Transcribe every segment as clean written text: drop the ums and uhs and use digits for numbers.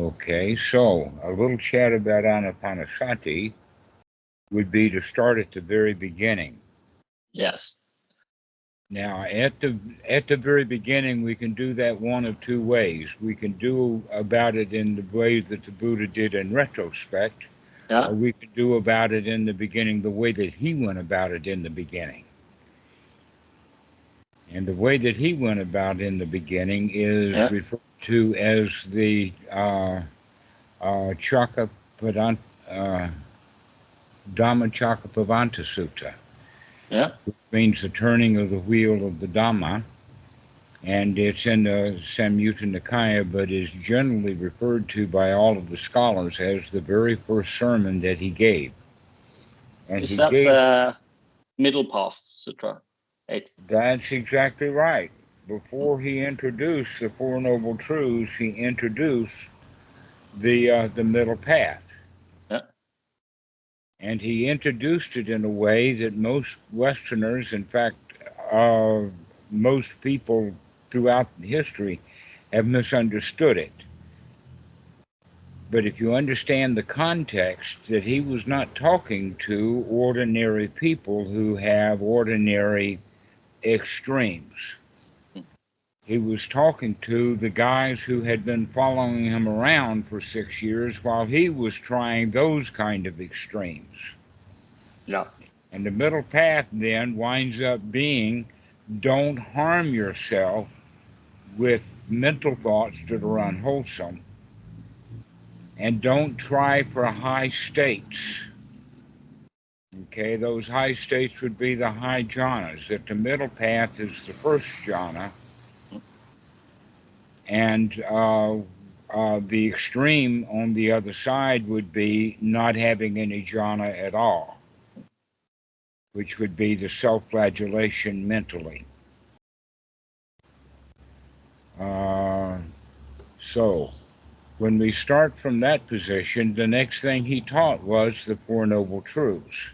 Okay, so a little chat about Anapanasati would be to start at the very beginning. Yes. Now, at the very beginning, we can do that one of two ways. We can do about it in the way that the Buddha did in retrospect, Yeah. or we can do about it in the beginning the way that he went about it in the beginning. And the way that he went about in the beginning is referred to as the Chakapadanta, Dhamma Chakapadanta Sutta, which means the turning of the wheel of the Dhamma. And it's in the Samyutta Nikaya, but is generally referred to by all of the scholars as the very first sermon that he gave. And is that the Middle Path Sutra? That's exactly right. Before he introduced the Four Noble Truths, he introduced the Middle Path. Yeah. And he introduced it in a way that most Westerners, in fact, most people throughout history, have misunderstood it. But if you understand the context, that he was not talking to ordinary people who have ordinary extremes. He was talking to the guys who had been following him around for 6 years while he was trying those kind of extremes. Yeah. And the middle path then winds up being, don't harm yourself with mental thoughts that are unwholesome, and don't try for high states. Okay, those high states would be the high jhanas, that the middle path is the first jhana, and the extreme on the other side would be not having any jhana at all, which would be the self-flagellation mentally. So when we start from that position, the next thing he taught was the Four Noble Truths,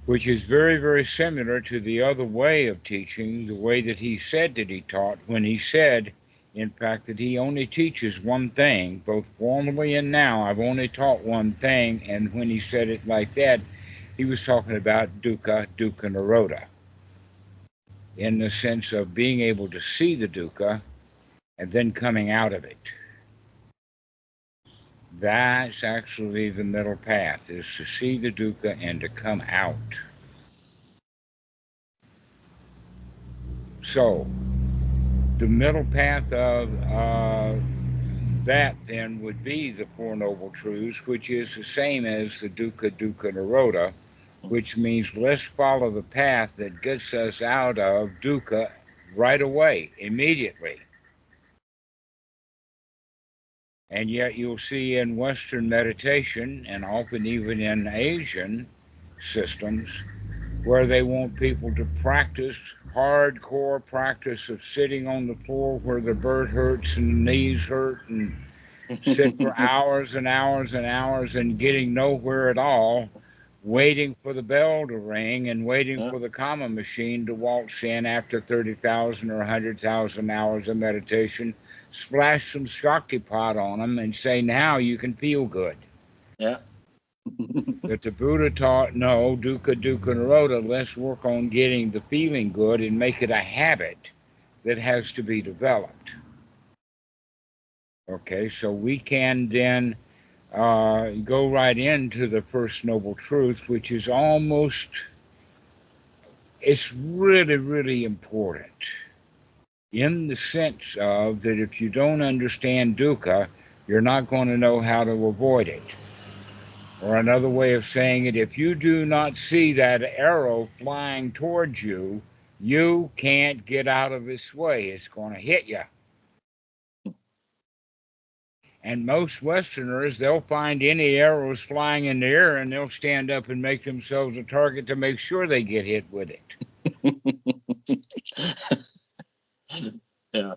which is very, very similar to the other way of teaching, the way that he said that he taught, when he said, in fact, that he only teaches one thing, both formally and now, I've only taught one thing, and when he said it like that, he was talking about dukkha, dukkha nirodha, in the sense of being able to see the dukkha and then coming out of it. That's actually the middle path, is to see the dukkha and to come out. So, the middle path of that then would be the Four Noble Truths, which is the same as the dukkha, dukkha nirodha, which means let's follow the path that gets us out of dukkha right away, immediately. And yet you'll see in Western meditation, and often even in Asian systems, where they want people to practice hardcore practice of sitting on the floor where the butt hurts and the knees hurt, and sit for hours and hours and hours and getting nowhere at all, waiting for the bell to ring and waiting for the karma machine to waltz in after 30,000 or 100,000 hours of meditation, splash some Shaktipat on them and say, now you can feel good. Yeah. That the Buddha taught, no, dukkha, dukkha nirodha, let's work on getting the feeling good and make it a habit that has to be developed. Okay, so we can then go right into the First Noble Truth, which is almost, it's really, really important in the sense of that if you don't understand dukkha, you're not going to know how to avoid it. Or another way of saying it, if you do not see that arrow flying towards you, you can't get out of its way. It's going to hit you. And most Westerners, they'll find any arrows flying in the air and they'll stand up and make themselves a target to make sure they get hit with it. Yeah.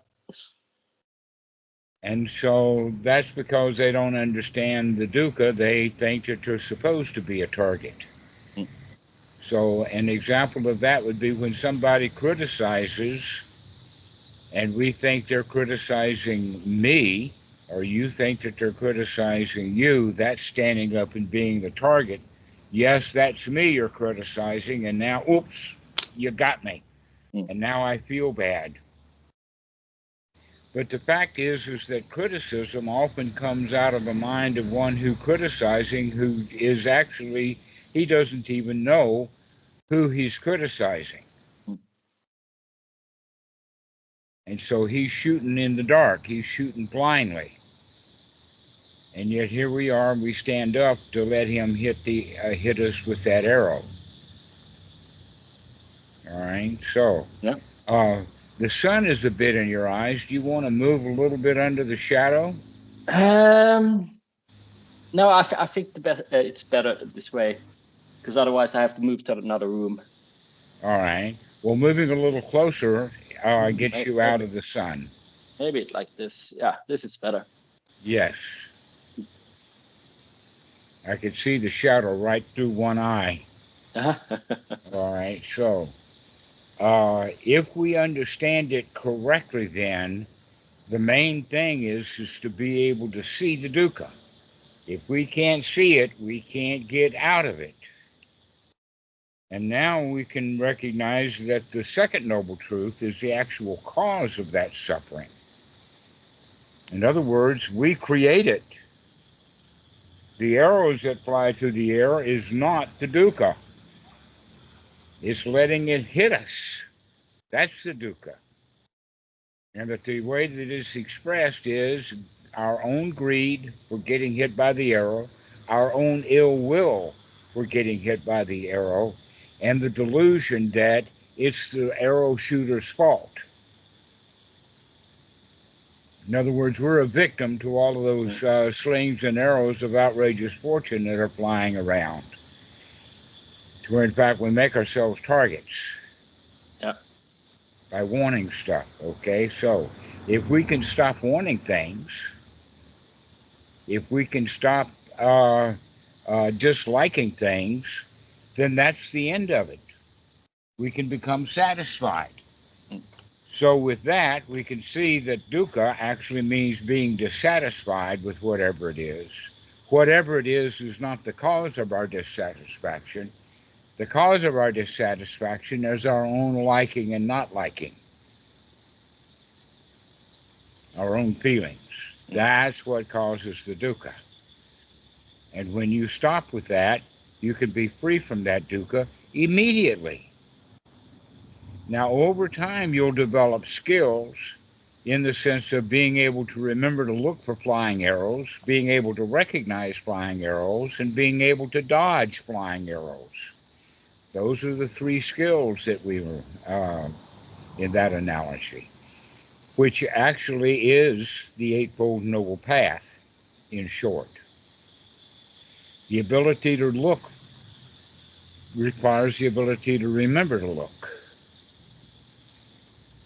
And so that's because they don't understand the dukkha. They think that they're supposed to be a target. So an example of that would be when somebody criticizes, and we think they're criticizing me, or you think that they're criticizing you, that's standing up and being the target. Yes, that's me you're criticizing, and now, oops, you got me. Mm. And now I feel bad. But the fact is that criticism often comes out of the mind of one who criticizing, who is actually, he doesn't even know who he's criticizing. Mm. And so he's shooting in the dark. He's shooting blindly. And yet here we are, we stand up to let him hit us with that arrow. All right. So Yeah. uh, the sun is a bit in your eyes. Do you want to move a little bit under the shadow? No, I think the best it's better this way, because otherwise I have to move to another room. All right. Well, moving a little closer gets you out of the sun. Maybe like this. Yeah, this is better. Yes. I could see the shadow right through one eye. All right. So if we understand it correctly, then the main thing is to be able to see the dukkha. If we can't see it, we can't get out of it. And now we can recognize that the second noble truth is the actual cause of that suffering. In other words, we create it. The arrows that fly through the air is not the dukkha. It's letting it hit us. That's the dukkha. And that the way that it's expressed is our own greed for getting hit by the arrow, our own ill will for getting hit by the arrow, and the delusion that it's the arrow shooter's fault. In other words, we're a victim to all of those slings and arrows of outrageous fortune that are flying around. To where, in fact, we make ourselves targets. Yeah. By wanting stuff, okay? So if we can stop wanting things, if we can stop disliking things, then that's the end of it. We can become satisfied. Mm. So with that, we can see that dukkha actually means being dissatisfied with whatever it is. Whatever it is not the cause of our dissatisfaction. The cause of our dissatisfaction is our own liking and not liking, our own feelings. That's what causes the dukkha. And when you stop with that, you can be free from that dukkha immediately. Now, over time, you'll develop skills in the sense of being able to remember to look for flying arrows, being able to recognize flying arrows, and being able to dodge flying arrows. Those are the three skills that we were in that analogy, which actually is the Eightfold Noble Path, in short. The ability to look requires the ability to remember to look.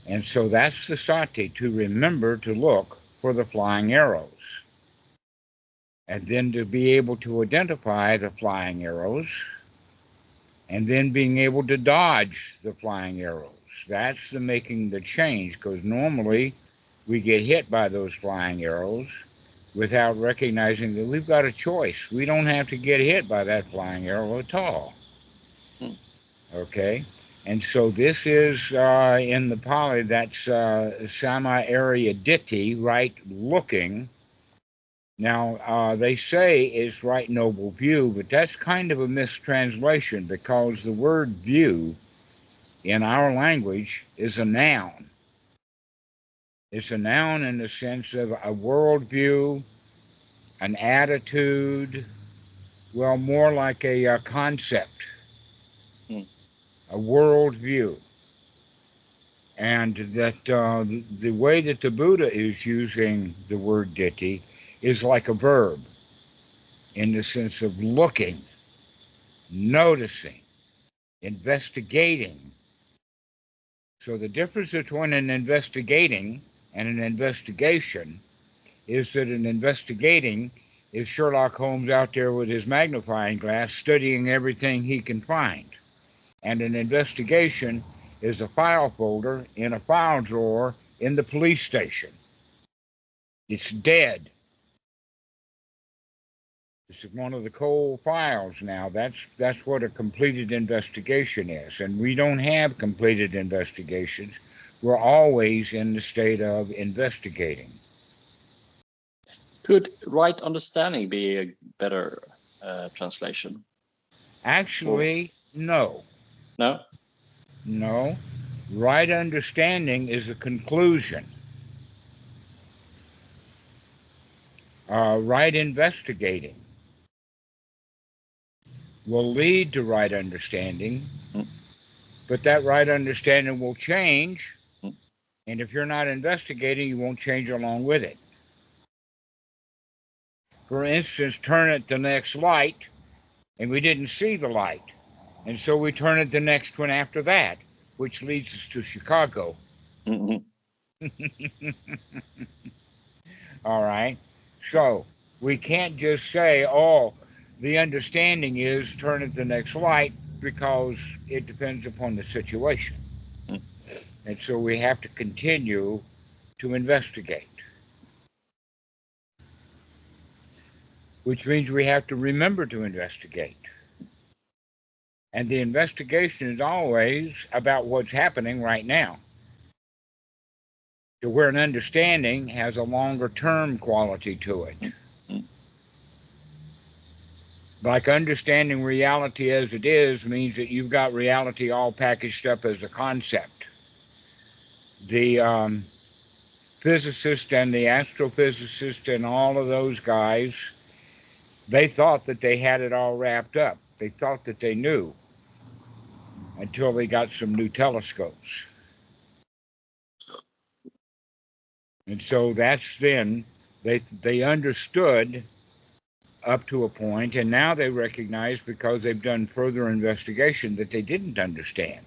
And so that's the sati, to remember to look for the flying arrows. And then to be able to identify the flying arrows, and then being able to dodge the flying arrows. That's the making the change, because normally we get hit by those flying arrows without recognizing that we've got a choice. We don't have to get hit by that flying arrow at all. Mm. Okay? And so this is in the Pali, that's sama area ditti, right looking. Now, they say it's right noble view, but that's kind of a mistranslation because the word view in our language is a noun. It's a noun in the sense of a worldview, an attitude, well, more like a concept, Mm. a worldview. And that the way that the Buddha is using the word ditti is like a verb in the sense of looking, noticing, investigating. So the difference between an investigating and an investigation is that an investigating is Sherlock Holmes out there with his magnifying glass studying everything he can find. And an investigation is a file folder in a file drawer in the police station. It's dead. This is one of the cold files now. That's what a completed investigation is. And we don't have completed investigations. We're always in the state of investigating. Could right understanding be a better translation? Actually, no. No? No. Right understanding is a conclusion. Right investigating will lead to right understanding, but that right understanding will change. And if you're not investigating, you won't change along with it. For instance, turn at the next light, and we didn't see the light. And so we turn at the next one after that, which leads us to Chicago. All right. So we can't just say, oh, the understanding is turn at the next light, because it depends upon the situation. And so we have to continue to investigate, which means we have to remember to investigate. And the investigation is always about what's happening right now, to where an understanding has a longer term quality to it. Like understanding reality as it is means that you've got reality all packaged up as a concept. The physicist and the astrophysicist and all of those guys, they thought that they had it all wrapped up. They thought that they knew, until they got some new telescopes. And so that's then they understood up to a point, and now they recognize, because they've done further investigation, that they didn't understand.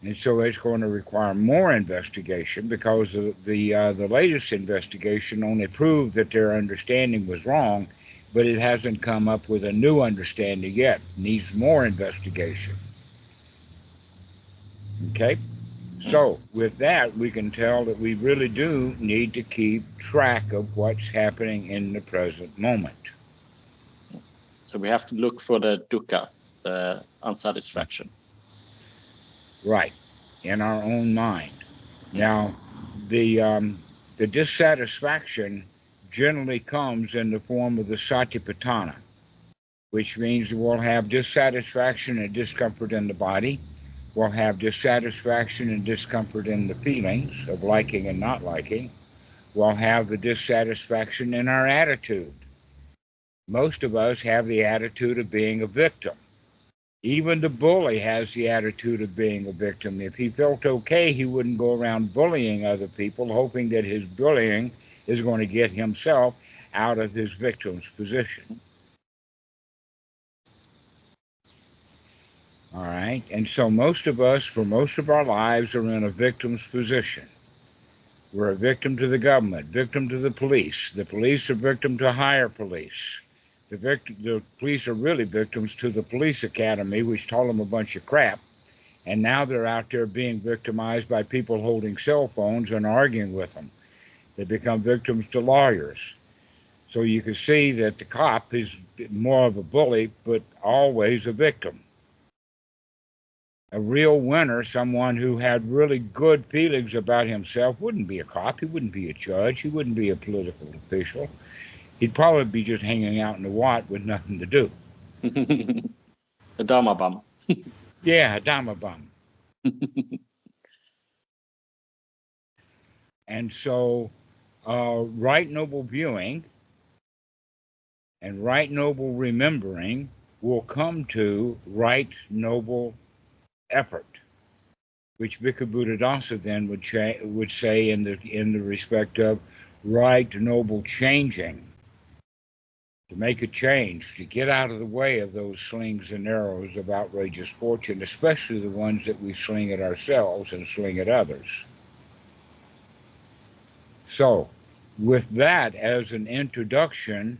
And so it's going to require more investigation, because the latest investigation only proved that their understanding was wrong, but it hasn't come up with a new understanding yet. It needs more investigation. Okay? So with that, we can tell that we really do need to keep track of what's happening in the present moment. So we have to look for the dukkha, the unsatisfaction. Right, in our own mind. Now, the dissatisfaction generally comes in the form of the Satipatthana, which means we'll have dissatisfaction and discomfort in the body. We'll have dissatisfaction and discomfort in the feelings of liking and not liking. We'll have the dissatisfaction in our attitude. Most of us have the attitude of being a victim. Even the bully has the attitude of being a victim. If he felt okay, he wouldn't go around bullying other people, hoping that his bullying is going to get himself out of his victim's position. All right. And so most of us, for most of our lives, are in a victim's position. We're a victim to the government, victim to the police. The police are victim to higher police. The police are really victims to the police academy, which taught them a bunch of crap. And now they're out there being victimized by people holding cell phones and arguing with them. They become victims to lawyers. So you can see that the cop is more of a bully, but always a victim. A real winner, someone who had really good feelings about himself, wouldn't be a cop. He wouldn't be a judge. He wouldn't be a political official. He'd probably be just hanging out in the Wat with nothing to do. A Dhamma bum. Yeah, a Dhamma bum. And so right noble viewing and right noble remembering will come to right noble effort, which Bhikkhu Buddhadasa then would say in the respect of right noble changing, to make a change, to get out of the way of those slings and arrows of outrageous fortune, especially the ones that we sling at ourselves and sling at others. So, with that as an introduction,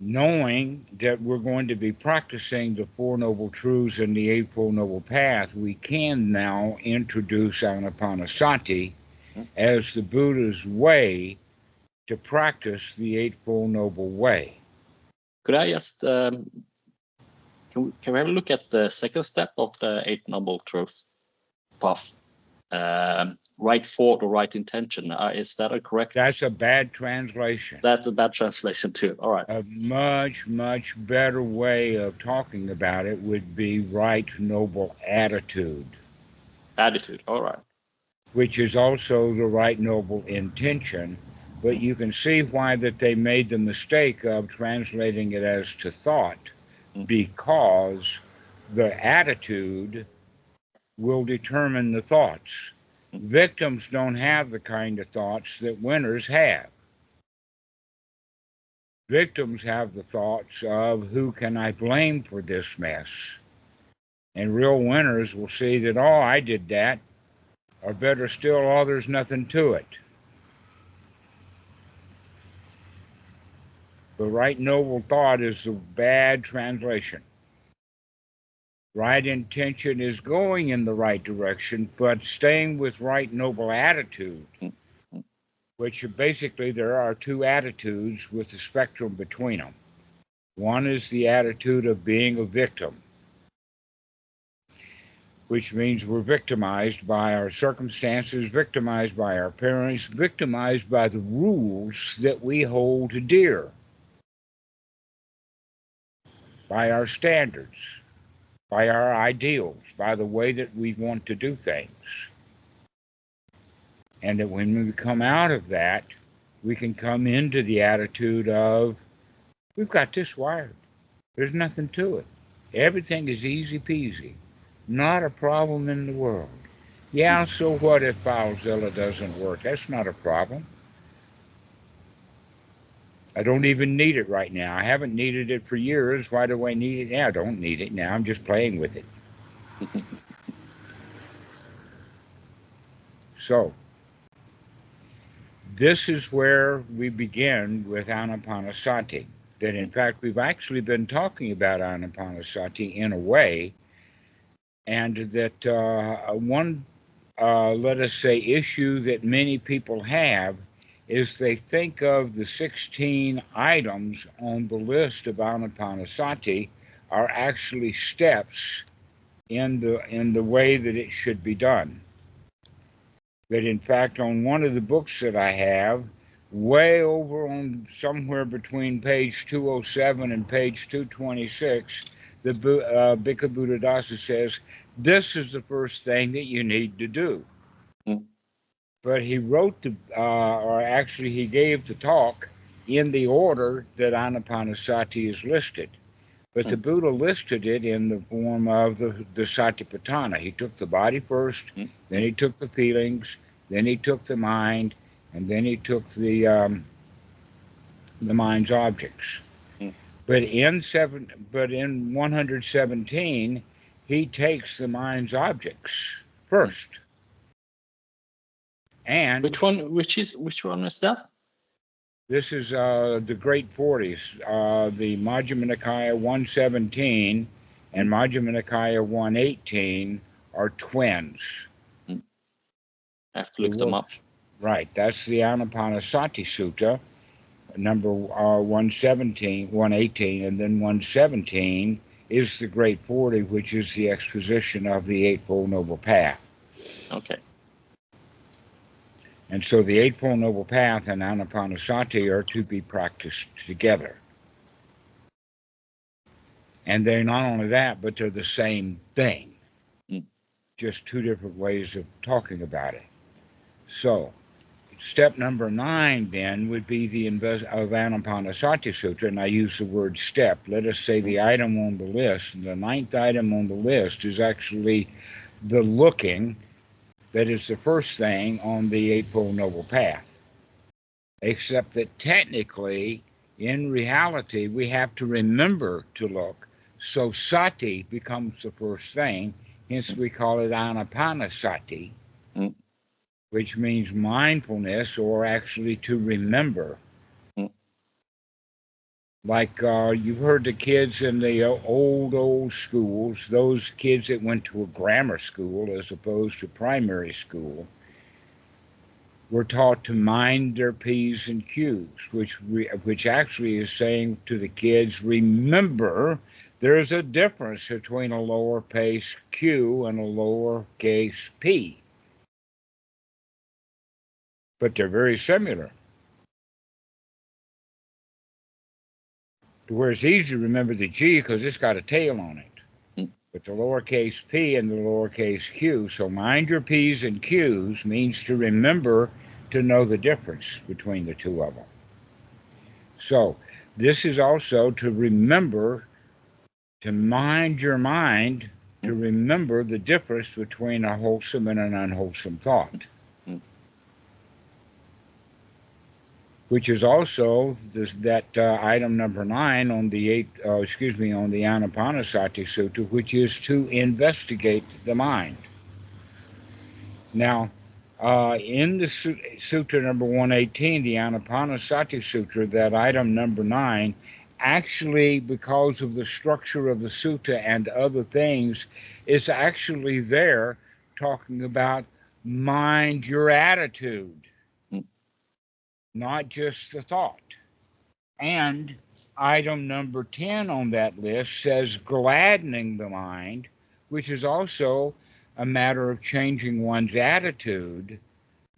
knowing that we're going to be practicing the Four Noble Truths and the Eightfold Noble Path, we can now introduce Anapanasati as the Buddha's way to practice the Eightfold Noble Way. Could I just can we have a look at the second step of the Eight Noble Truth path? Right thought or right intention. Is that a correct? That's a bad translation. That's a bad translation too. All right. A much, much better way of talking about it would be right noble attitude. Attitude. All right. Which is also the right noble intention. But you can see why that they made the mistake of translating it as to thought, because the attitude will determine the thoughts. Victims don't have the kind of thoughts that winners have. Victims have the thoughts of, who can I blame for this mess? And real winners will see that, oh, I did that. Or better still, oh, there's nothing to it. The right noble thought is the bad translation. Right intention is going in the right direction, but staying with right noble attitude, which basically there are two attitudes with the spectrum between them. One is the attitude of being a victim, which means we're victimized by our circumstances, victimized by our parents, victimized by the rules that we hold dear, by our standards, by our ideals, by the way that we want to do things. And that when we come out of that, we can come into the attitude of, we've got this wired. There's nothing to it. Everything is easy peasy. Not a problem in the world. Yeah, so what if FileZilla doesn't work? That's not a problem. I don't even need it right now. I haven't needed it for years. Why do I need it now? I don't need it now. I'm just playing with it. So, this is where we begin with Anapanasati. That in fact, we've actually been talking about Anapanasati in a way, and that one, let us say, issue that many people have is they think of the 16 items on the list of Anapanasati are actually steps in the way that it should be done. That in fact, on one of the books that I have, way over on somewhere between page 207 and page 226, the Bhikkhu Buddhadasa says, this is the first thing that you need to do. But he wrote or actually he gave the talk in the order that Anapanasati is listed. But the Buddha listed it in the form of the Satipatthana. He took the body first, then he took the feelings, then he took the mind, and then he took the mind's objects. But in 117, he takes the mind's objects first. And which one is that? This is the Great 40s, the Majjhima Nikaya 117 and Majjhima Nikaya 118 are twins. I have to look them up. Right, that's the Anapanasati Sutta, number 118, and then 117 is the Great 40, which is the exposition of the Eightfold Noble Path. Okay. And so the Eightfold Noble Path and Anapanasati are to be practiced together. And they're not only that, but they're the same thing. Just two different ways of talking about it. So, step number 9 then would be the of Anapanasati Sutra, and I use the word step. Let us say the item on the list, and the 9th item on the list is actually the looking. That is the first thing on the Eightfold Noble Path. Except that technically, in reality, we have to remember to look. So Sati becomes the first thing, hence we call it Anapanasati, which means mindfulness, or actually to remember. Like you've heard the kids in the old schools, those kids that went to a grammar school as opposed to primary school, were taught to mind their P's and Q's, which actually is saying to the kids, remember, there's a difference between a lowercase q and a lowercase p, but they're very similar. To where it's easy to remember the G because it's got a tail on it, but the lowercase p and the lowercase q. So mind your P's and Q's means to remember, to know the difference between the two of them. So this is also to remember, to mind your mind, to remember the difference between a wholesome and an unwholesome thought. Which is also that item number 9 on the on the Anapanasati Sutta, which is to investigate the mind. Now, in the Sutra number 118, the Anapanasati Sutra, that item number 9, actually, because of the structure of the sutta and other things, is actually there talking about mind your attitude, not just the thought. And item number 10 on that list says gladdening the mind, which is also a matter of changing one's attitude,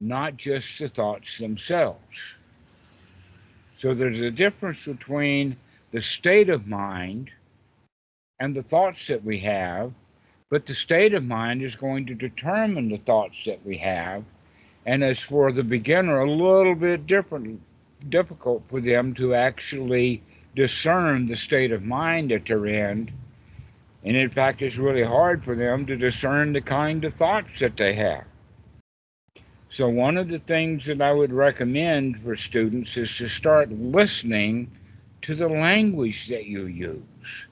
not just the thoughts themselves. So there's a difference between the state of mind and the thoughts that we have, but the state of mind is going to determine the thoughts that we have. And as for the beginner, a little bit difficult for them to actually discern the state of mind that they're in. And in fact, it's really hard for them to discern the kind of thoughts that they have. So one of the things that I would recommend for students is to start listening to the language that you use.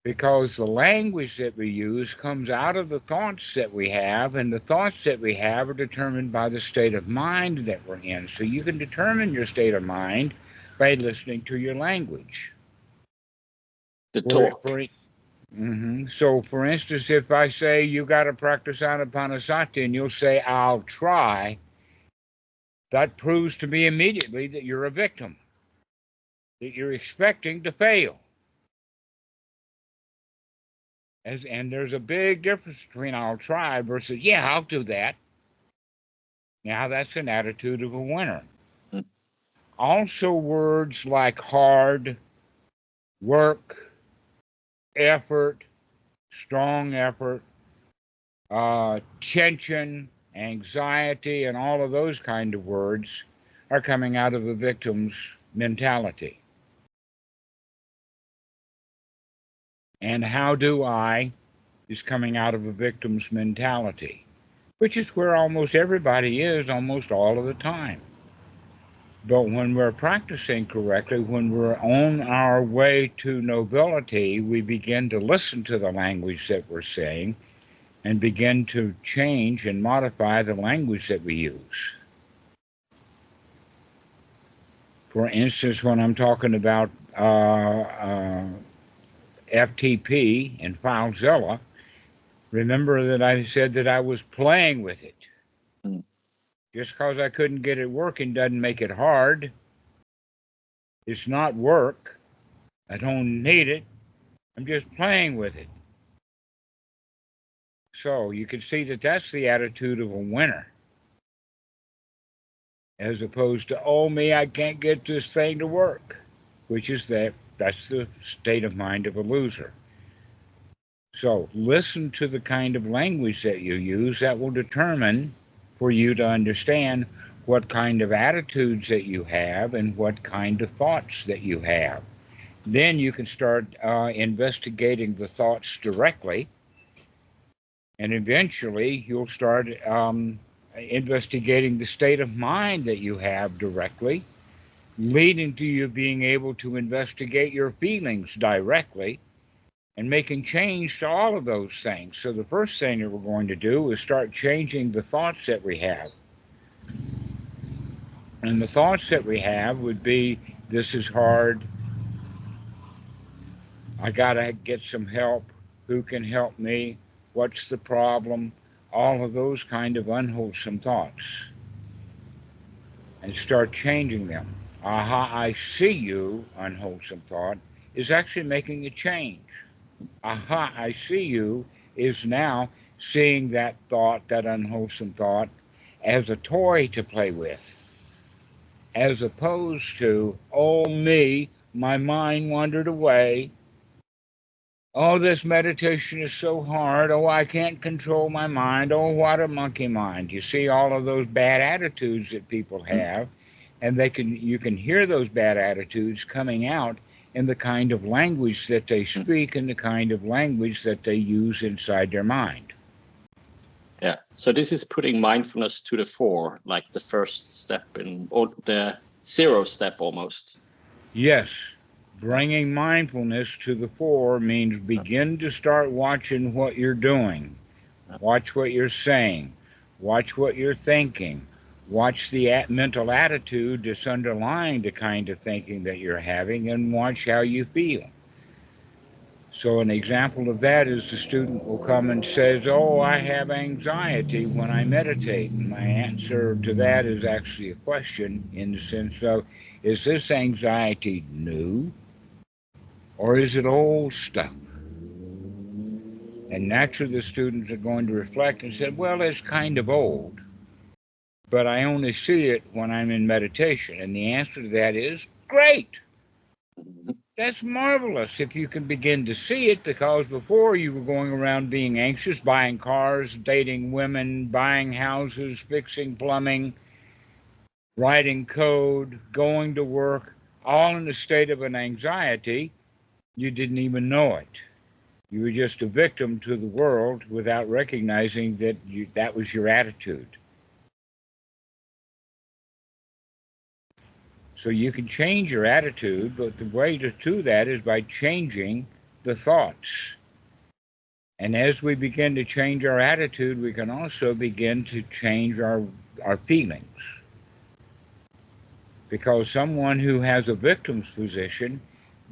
Because the language that we use comes out of the thoughts that we have, and the thoughts that we have are determined by the state of mind that we're in. So you can determine your state of mind by listening to your language. The talk. So, for instance, if I say you got to practice Anapanasati and you'll say, I'll try, that proves to me immediately that you're a victim, that you're expecting to fail. And there's a big difference between I'll try versus, yeah, I'll do that. Now that's an attitude of a winner. Also, words like hard, work, effort, strong effort, tension, anxiety, and all of those kind of words are coming out of a victim's mentality. And how do I is coming out of a victim's mentality, which is where almost everybody is almost all of the time. But when we're practicing correctly, when we're on our way to nobility, we begin to listen to the language that we're saying and begin to change and modify the language that we use. For instance, when I'm talking about FTP and FileZilla, remember that I said that I was playing with it. Just because I couldn't get it working doesn't make it hard. It's not work. I don't need it. I'm just playing with it. So you can see that that's the attitude of a winner. As opposed to, oh me, I can't get this thing to work, which is that's the state of mind of a loser. So listen to the kind of language that you use. That will determine for you to understand what kind of attitudes that you have and what kind of thoughts that you have. Then you can start investigating the thoughts directly, and eventually you'll start investigating the state of mind that you have directly, leading to you being able to investigate your feelings directly and making change to all of those things. So the first thing that we're going to do is start changing the thoughts that we have. And the thoughts that we have would be, this is hard, I gotta get some help, who can help me, what's the problem, all of those kind of unwholesome thoughts. and start changing them. Aha, I see you, unwholesome thought, is actually making a change. Aha, I see you is now seeing that thought, that unwholesome thought, as a toy to play with, as opposed to, oh, me, my mind wandered away. Oh, this meditation is so hard. Oh, I can't control my mind. Oh, what a monkey mind. You see all of those bad attitudes that people have, and you can hear those bad attitudes coming out in the kind of language that they speak and the kind of language that they use inside their mind. Yeah. So this is putting mindfulness to the fore, like the first step or the 0 step almost. Yes. Bringing mindfulness to the fore means begin to start watching what you're doing. Watch what you're saying. Watch what you're thinking. Watch the mental attitude that's underlying the kind of thinking that you're having, and watch how you feel. So an example of that is the student will come and says, oh, I have anxiety when I meditate. And my answer to that is actually a question, in the sense of, is this anxiety new or is it old stuff? And naturally the students are going to reflect and say, well, it's kind of old, but I only see it when I'm in meditation. And the answer to that is, great. That's marvelous if you can begin to see it, because before you were going around being anxious, buying cars, dating women, buying houses, fixing plumbing, writing code, going to work, all in a state of an anxiety. You didn't even know it. You were just a victim to the world without recognizing that that was your attitude. So you can change your attitude, but the way to do that is by changing the thoughts. And as we begin to change our attitude, we can also begin to change our feelings. Because someone who has a victim's position,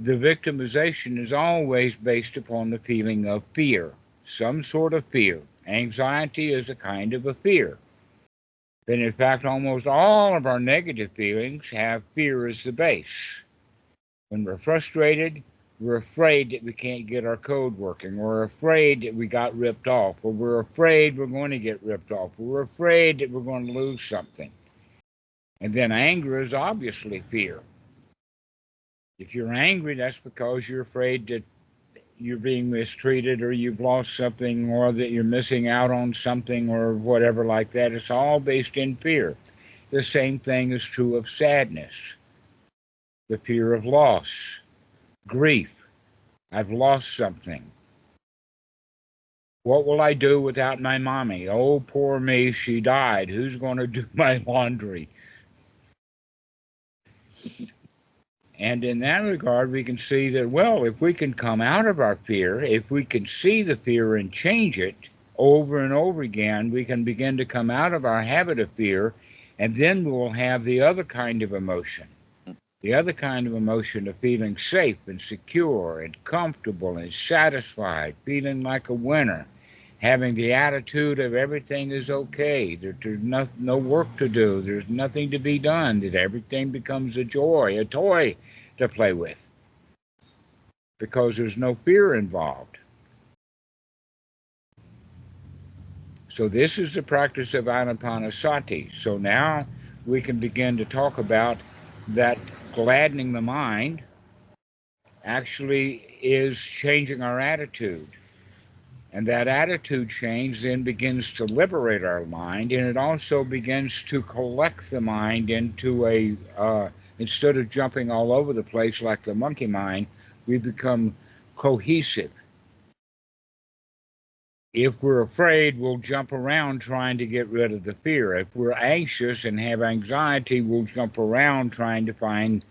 the victimization is always based upon the feeling of fear, some sort of fear. Anxiety is a kind of a fear. But in fact, almost all of our negative feelings have fear as the base. When we're frustrated, we're afraid that we can't get our code working. We're afraid that we got ripped off. Or we're afraid we're going to get ripped off. Or we're afraid that we're going to lose something. And then anger is obviously fear. If you're angry, that's because you're afraid that you're being mistreated or you've lost something or that you're missing out on something or whatever like that. It's all based in fear. The same thing is true of sadness, the fear of loss, grief. I've lost something. What will I do without my mommy? Oh, poor me, she died. Who's going to do my laundry? And in that regard, we can see that, well, if we can come out of our fear, if we can see the fear and change it over and over again, we can begin to come out of our habit of fear, and then we'll have the other kind of emotion. The other kind of emotion of feeling safe and secure and comfortable and satisfied, feeling like a winner, having the attitude of everything is okay, that there's no work to do, there's nothing to be done, that everything becomes a joy, a toy to play with, because there's no fear involved. So this is the practice of Anapanasati. So now we can begin to talk about that gladdening the mind actually is changing our attitude. And that attitude change then begins to liberate our mind, and it also begins to collect the mind into instead of jumping all over the place like the monkey mind, we become cohesive. If we're afraid, we'll jump around trying to get rid of the fear. If we're anxious and have anxiety, we'll jump around trying to find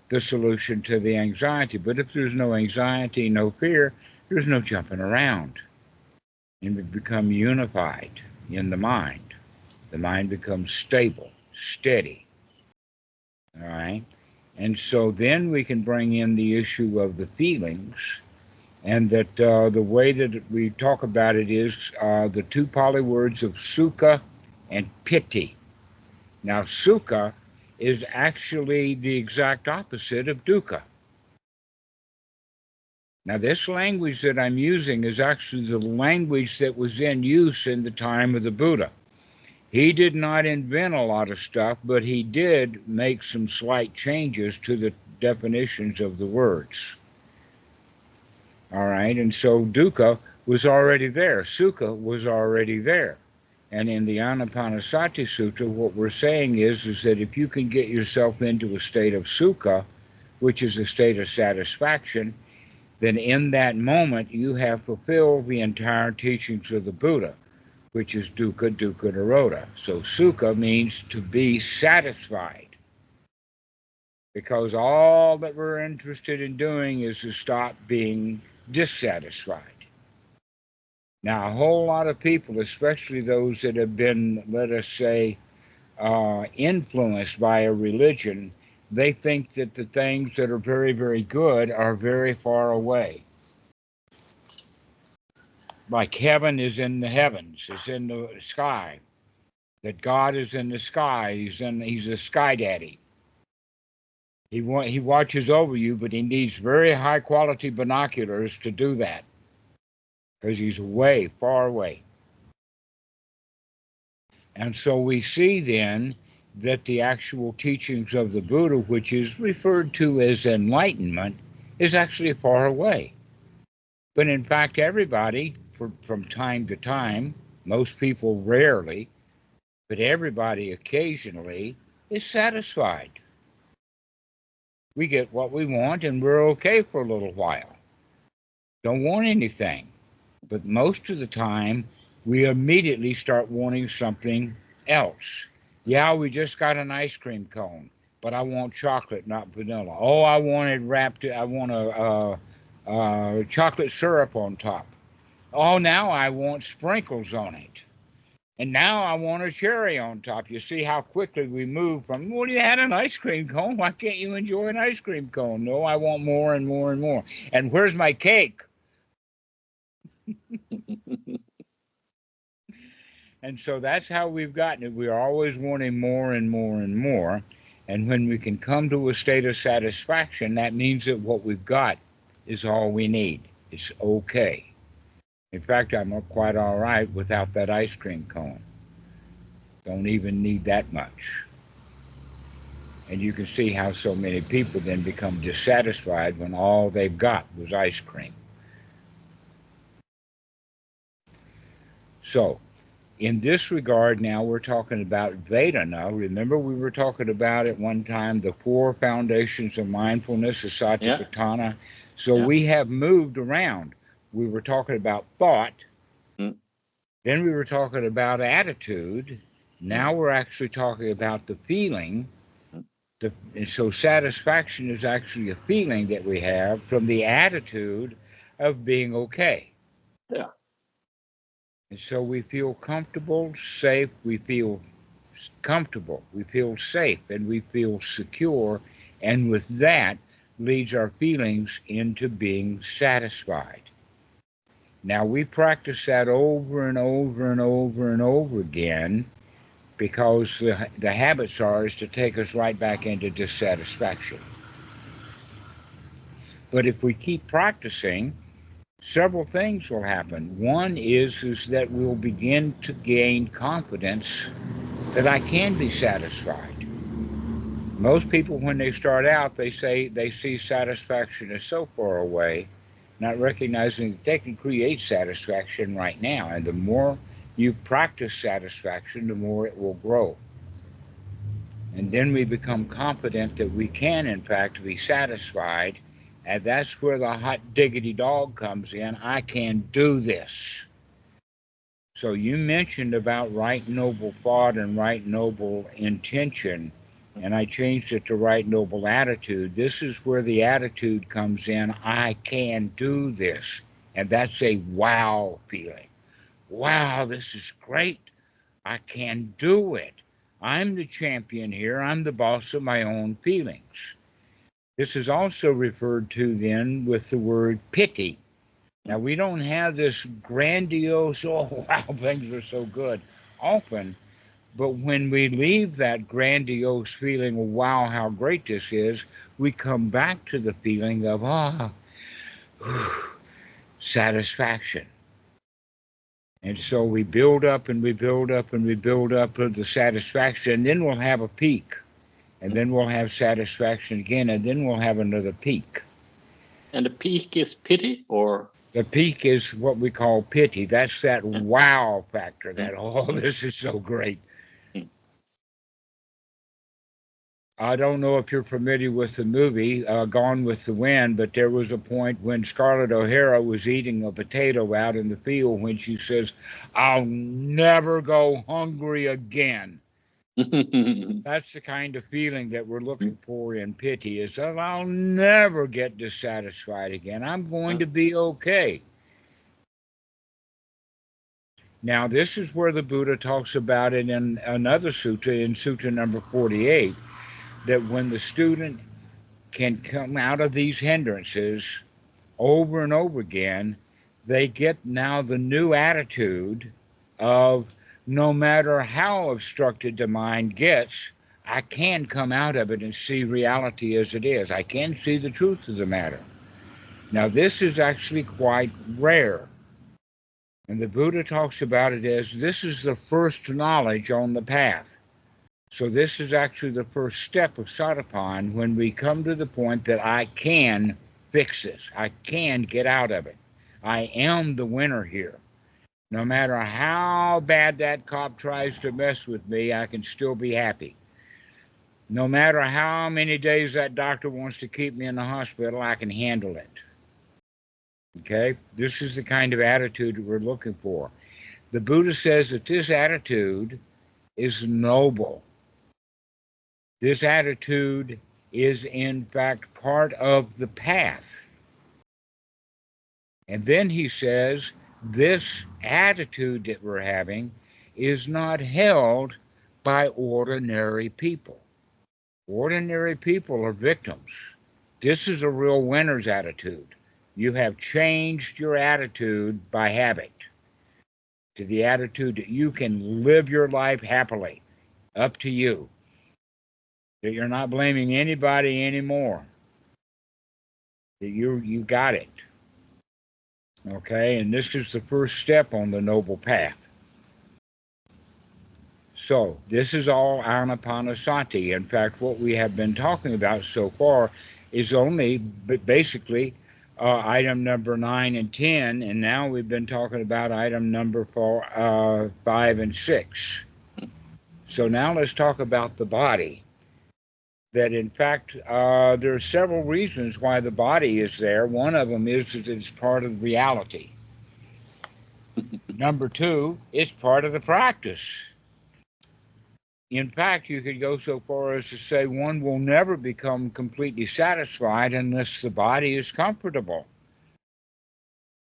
the solution to the anxiety. But if there's no anxiety, no fear, there's no jumping around. And we become unified in the mind. The mind becomes stable, steady. All right? And so then we can bring in the issue of the feelings, and that the way that we talk about it is the two Pali words of Sukha and Piti. Now, Sukha is actually the exact opposite of dukkha. Now, this language that I'm using is actually the language that was in use in the time of the Buddha. He did not invent a lot of stuff, but he did make some slight changes to the definitions of the words. All right, and so dukkha was already there, sukha was already there. And in the Anapanasati Sutta, what we're saying is that if you can get yourself into a state of sukha, which is a state of satisfaction, then in that moment you have fulfilled the entire teachings of the Buddha, which is dukkha, dukkha, nirodha. So sukha means to be satisfied, because all that we're interested in doing is to stop being dissatisfied. Now, a whole lot of people, especially those that have been, let us say, influenced by a religion, they think that the things that are very, very good are very far away. Like heaven is in the heavens, it's in the sky. That God is in the sky, he's a sky daddy. He watches over you, but he needs very high quality binoculars to do that, because he's way far away. And so we see then that the actual teachings of the Buddha, which is referred to as enlightenment, is actually far away. But in fact, everybody, from time to time, most people rarely, but everybody occasionally, is satisfied. We get what we want and we're okay for a little while. Don't want anything. But most of the time, we immediately start wanting something else. Yeah, we just got an ice cream cone, but I want chocolate, not vanilla. Oh, I want a chocolate syrup on top. Oh, now I want sprinkles on it. And now I want a cherry on top. You see how quickly we move from, well, you had an ice cream cone. Why can't you enjoy an ice cream cone? No, I want more and more and more. And where's my cake? And so that's how we've gotten it. We're always wanting more and more and more. And when we can come to a state of satisfaction, that means that what we've got is all we need. It's okay. In fact, I'm quite all right without that ice cream cone. Don't even need that much. And you can see how so many people then become dissatisfied when all they've got was ice cream. So, in this regard, now we're talking about Vedana. Remember, we were talking about at one time the 4 foundations of mindfulness, the Satipatthana. Yeah. So we have moved around. We were talking about thought. Then we were talking about attitude. Now we're actually talking about the feeling. And so satisfaction is actually a feeling that we have from the attitude of being okay. Yeah. And so we feel comfortable, safe, we feel comfortable, we feel safe, and we feel secure. And with that leads our feelings into being satisfied. Now we practice that over and over and over and over again, because the habits is to take us right back into dissatisfaction. But if we keep practicing, several things will happen. One is that we'll begin to gain confidence that I can be satisfied. Most people, when they start out, they say they see satisfaction as so far away, not recognizing that they can create satisfaction right now. And the more you practice satisfaction, the more it will grow. And then we become confident that we can, in fact, be satisfied. And that's where the hot diggity dog comes in. I can do this. So you mentioned about right noble thought and right noble intention, and I changed it to right noble attitude. This is where the attitude comes in. I can do this. And that's a wow feeling. Wow, this is great. I can do it. I'm the champion here. I'm the boss of my own feelings. This is also referred to then with the word piti. Now, we don't have this grandiose, oh, wow, things are so good often, But when we leave that grandiose feeling of, wow, how great this is, we come back to the feeling of, satisfaction. And so we build up and we build up and we build up to the satisfaction, and then we'll have a peak. And then we'll have satisfaction again, and then we'll have another peak. And the peak is pity, or? The peak is what we call pity. That's that wow factor, that, this is so great. I don't know if you're familiar with the movie Gone with the Wind, but there was a point when Scarlett O'Hara was eating a potato out in the field when she says, "I'll never go hungry again." That's the kind of feeling that we're looking for in pity, is that I'll never get dissatisfied again. I'm going to be okay. Now, this is where the Buddha talks about it in another sutta, in Sutta number 48, that when the student can come out of these hindrances over and over again, they get now the new attitude of, no matter how obstructed the mind gets, I can come out of it and see reality as it is. I can see the truth of the matter. Now, this is actually quite rare. And the Buddha talks about it as, this is the first knowledge on the path. So this is actually the first step of Satipatthana, when we come to the point that I can fix this. I can get out of it. I am the winner here. No matter how bad that cop tries to mess with me, I can still be happy. No matter how many days that doctor wants to keep me in the hospital, I can handle it. Okay? This is the kind of attitude that we're looking for. The Buddha says that this attitude is noble. This attitude is, in fact, part of the path. And then he says, this attitude that we're having is not held by ordinary people. Ordinary people are victims. This is a real winner's attitude. You have changed your attitude by habit to the attitude that you can live your life happily, up to you. That you're not blaming anybody anymore. That you got it. Okay, and this is the first step on the noble path. So this is all Anapanasati. In fact, what we have been talking about so far is only basically item number 9 and 10, and now we've been talking about item number 5 and 6. So now let's talk about the body. That in fact, there are several reasons why the body is there. One of them is that it's part of reality. Number 2, it's part of the practice. In fact, you could go so far as to say one will never become completely satisfied unless the body is comfortable.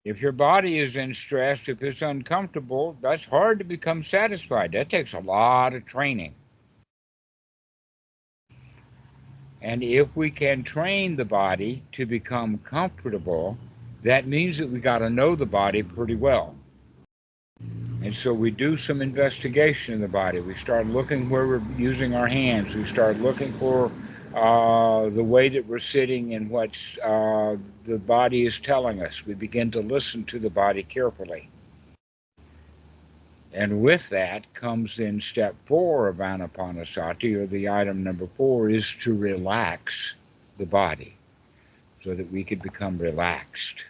If your body is in stress, if it's uncomfortable, that's hard to become satisfied. That takes a lot of training. And if we can train the body to become comfortable, that means that we got to know the body pretty well. And so we do some investigation in the body. We start looking where we're using our hands. We start looking for the way that we're sitting and what the body is telling us. We begin to listen to the body carefully. And with that comes in step 4 of Anapanasati, or the item number 4, is to relax the body so that we can become relaxed.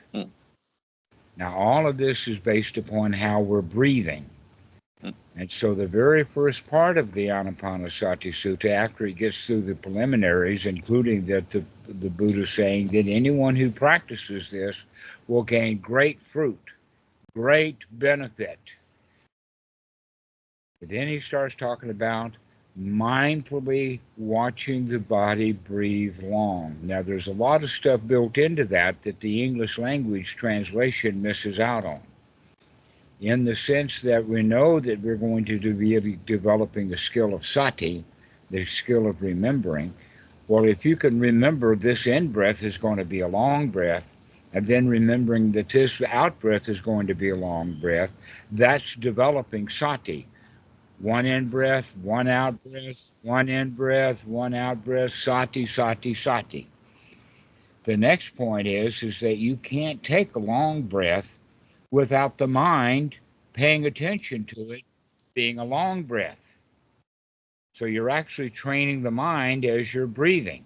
Now, all of this is based upon how we're breathing. And so the very first part of the Anapanasati Sutta, after it gets through the preliminaries, including that the Buddha saying that anyone who practices this will gain great fruit, great benefit. But then he starts talking about mindfully watching the body breathe long. Now, there's a lot of stuff built into that the English language translation misses out on, in the sense that we know that we're going to be developing the skill of Sati, the skill of remembering. Well, if you can remember this in-breath is going to be a long breath, and then remembering that this out-breath is going to be a long breath, that's developing Sati. One in breath, one out breath, one in breath, one out breath, sati, sati, sati. The next point is that you can't take a long breath without the mind paying attention to it being a long breath. So you're actually training the mind as you're breathing.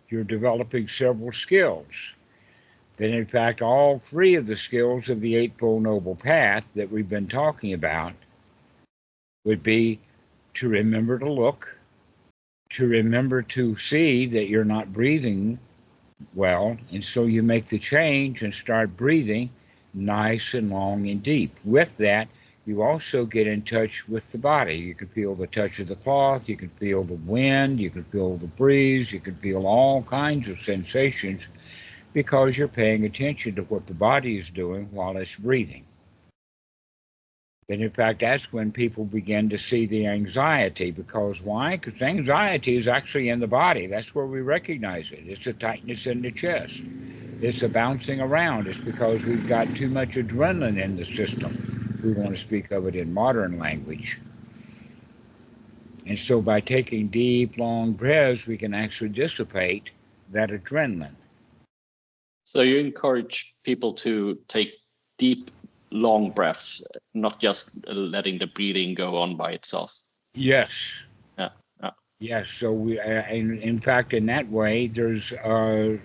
You're developing several skills. Then, in fact, all three of the skills of the Eightfold Noble Path that we've been talking about would be to remember to look, to remember to see that you're not breathing well, and so you make the change and start breathing nice and long and deep. With that, you also get in touch with the body. You can feel the touch of the cloth, you can feel the wind, you can feel the breeze, you can feel all kinds of sensations because you're paying attention to what the body is doing while it's breathing. And in fact, that's when people begin to see the anxiety. Because why? Because anxiety is actually in the body. That's where we recognize it. It's a tightness in the chest. It's a bouncing around. It's because we've got too much adrenaline in the system. We want to speak of it in modern language. And so by taking deep, long breaths, we can actually dissipate that adrenaline. So you encourage people to take deep, long breaths, not just letting the breathing go on by itself. Yes. Yeah. Yes. So we, in fact, in that way, there's a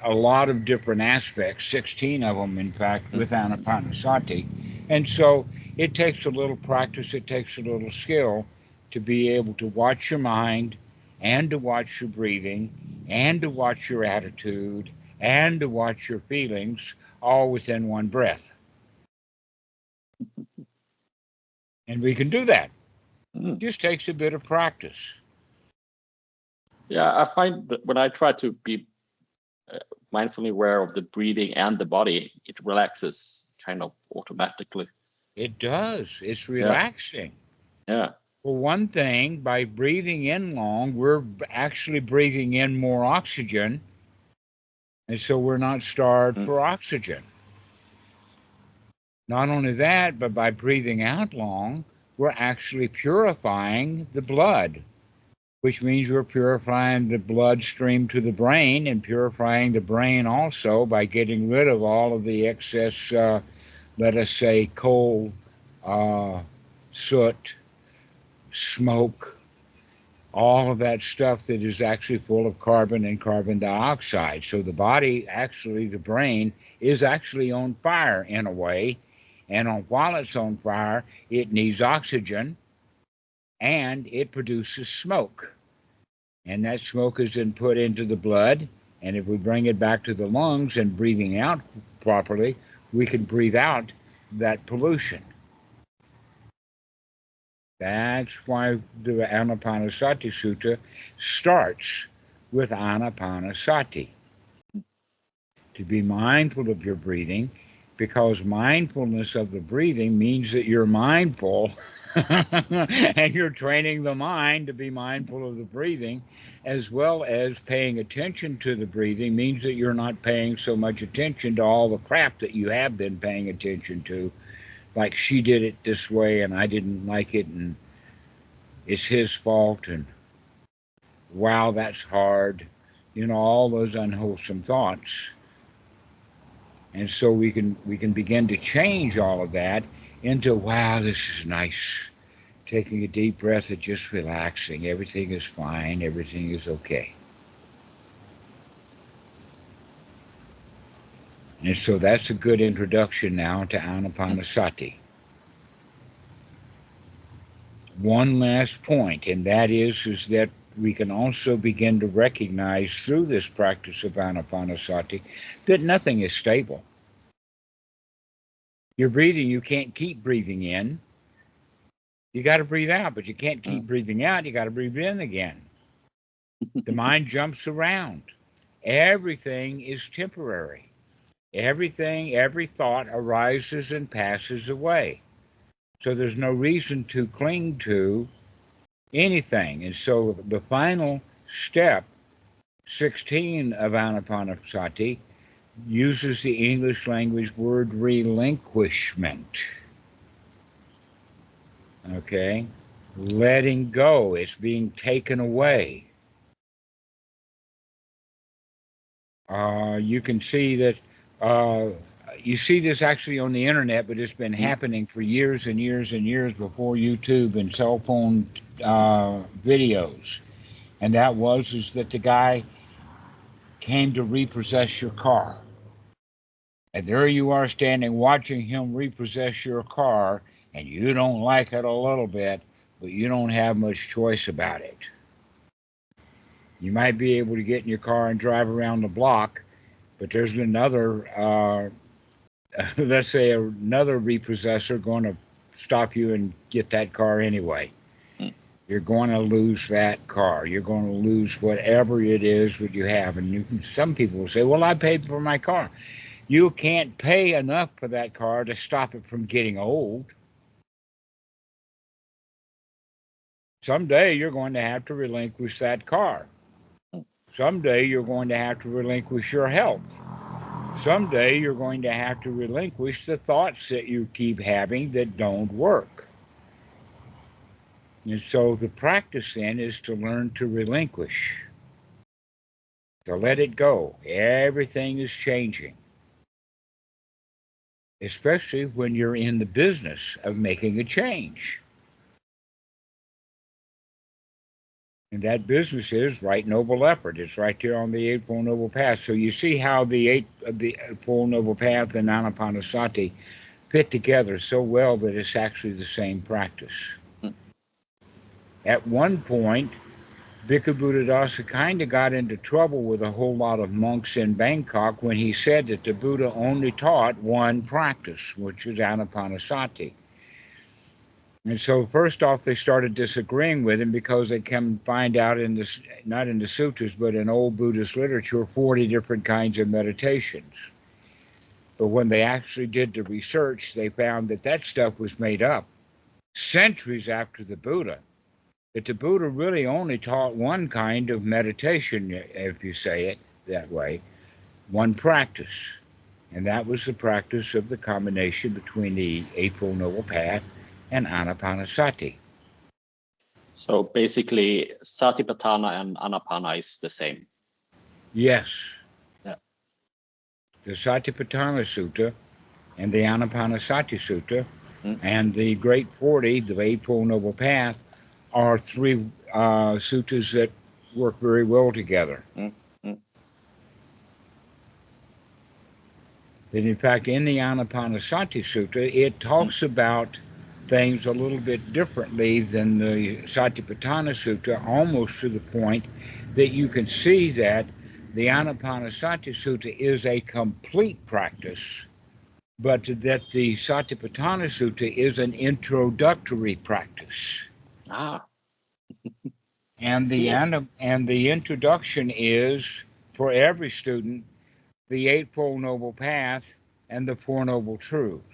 lot of different aspects, 16 of them, in fact, with Anapanasati. And so it takes a little practice, it takes a little skill to be able to watch your mind and to watch your breathing and to watch your attitude and to watch your feelings all within one breath. And we can do that. It just takes a bit of practice. Yeah, I find that when I try to be mindfully aware of the breathing and the body, it relaxes kind of automatically. It does. It's relaxing. Yeah. For one thing, by breathing in long, we're actually breathing in more oxygen, and so we're not starved for oxygen. Not only that, but by breathing out long, we're actually purifying the blood, which means we're purifying the bloodstream to the brain and purifying the brain also by getting rid of all of the excess, let us say, coal, soot, smoke, all of that stuff that is actually full of carbon and carbon dioxide. So the body, actually, the brain, is actually on fire in a way. And while it's on fire, it needs oxygen and it produces smoke. And that smoke is then put into the blood. And if we bring it back to the lungs and breathing out properly, we can breathe out that pollution. That's why the Anapanasati Sutta starts with Anapanasati. To be mindful of your breathing, because mindfulness of the breathing means that you're mindful and you're training the mind to be mindful of the breathing, as well as paying attention to the breathing means that you're not paying so much attention to all the crap that you have been paying attention to. Like, she did it this way and I didn't like it and it's his fault, and wow, that's hard. All those unwholesome thoughts. And so we can begin to change all of that into, wow, this is nice. Taking a deep breath and just relaxing. Everything is fine. Everything is okay. And so that's a good introduction now to Anapanasati. One last point, and that is that we can also begin to recognize through this practice of Anapanasati that nothing is stable. You're breathing, you can't keep breathing in. You got to breathe out, but you can't keep breathing out. You got to breathe in again. The mind jumps around. Everything is temporary. Everything, every thought arises and passes away. So there's no reason to cling to anything. And so the final step, 16 of Anapanasati, uses the English language word relinquishment. Okay? Letting go, it's being taken away. You can see that, you see this actually on the internet, but it's been happening for years and years and years before YouTube and cell phone videos. And that is that the guy came to repossess your car. And there you are standing watching him repossess your car, and you don't like it a little bit, but you don't have much choice about it. You might be able to get in your car and drive around the block, but there's another, let's say another repossessor going to stop you and get that car anyway. You're going to lose that car. You're going to lose whatever it is that you have. And some people will say, well, I paid for my car. You can't pay enough for that car to stop it from getting old. Someday you're going to have to relinquish that car. Someday you're going to have to relinquish your health. Someday you're going to have to relinquish the thoughts that you keep having that don't work. And so the practice then is to learn to relinquish, to let it go. Everything is changing, especially when you're in the business of making a change. And that business is right noble effort. It's right there on the Eightfold Noble Path. So you see how the Eightfold Noble Path and Anapanasati fit together so well that it's actually the same practice. At one point, Bhikkhu Buddhadasa kind of got into trouble with a whole lot of monks in Bangkok when he said that the Buddha only taught one practice, which is Anapanasati. And so first off, they started disagreeing with him because they can find out in this, not in the sutras, but in old Buddhist literature, 40 different kinds of meditations. But when they actually did the research, they found that that stuff was made up centuries after the Buddha. That the Buddha really only taught one kind of meditation, if you say it that way, one practice. And that was the practice of the combination between the Eightfold Noble Path and Anapanasati. So basically, Satipatthana and Anapana is the same. Yes. Yeah. The Satipatthana Sutta and the Anapanasati Sutta and the Great 40, the Eightfold Noble Path, are three suttas that work very well together. And in fact, in the Anapanasati Sutta, it talks about things a little bit differently than the Satipatthana Sutta, almost to the point that you can see that the Anapanasati Sutta is a complete practice, but that the Satipatthana Sutta is an introductory practice. And the introduction is, for every student, the Eightfold Noble Path and the Four Noble Truths.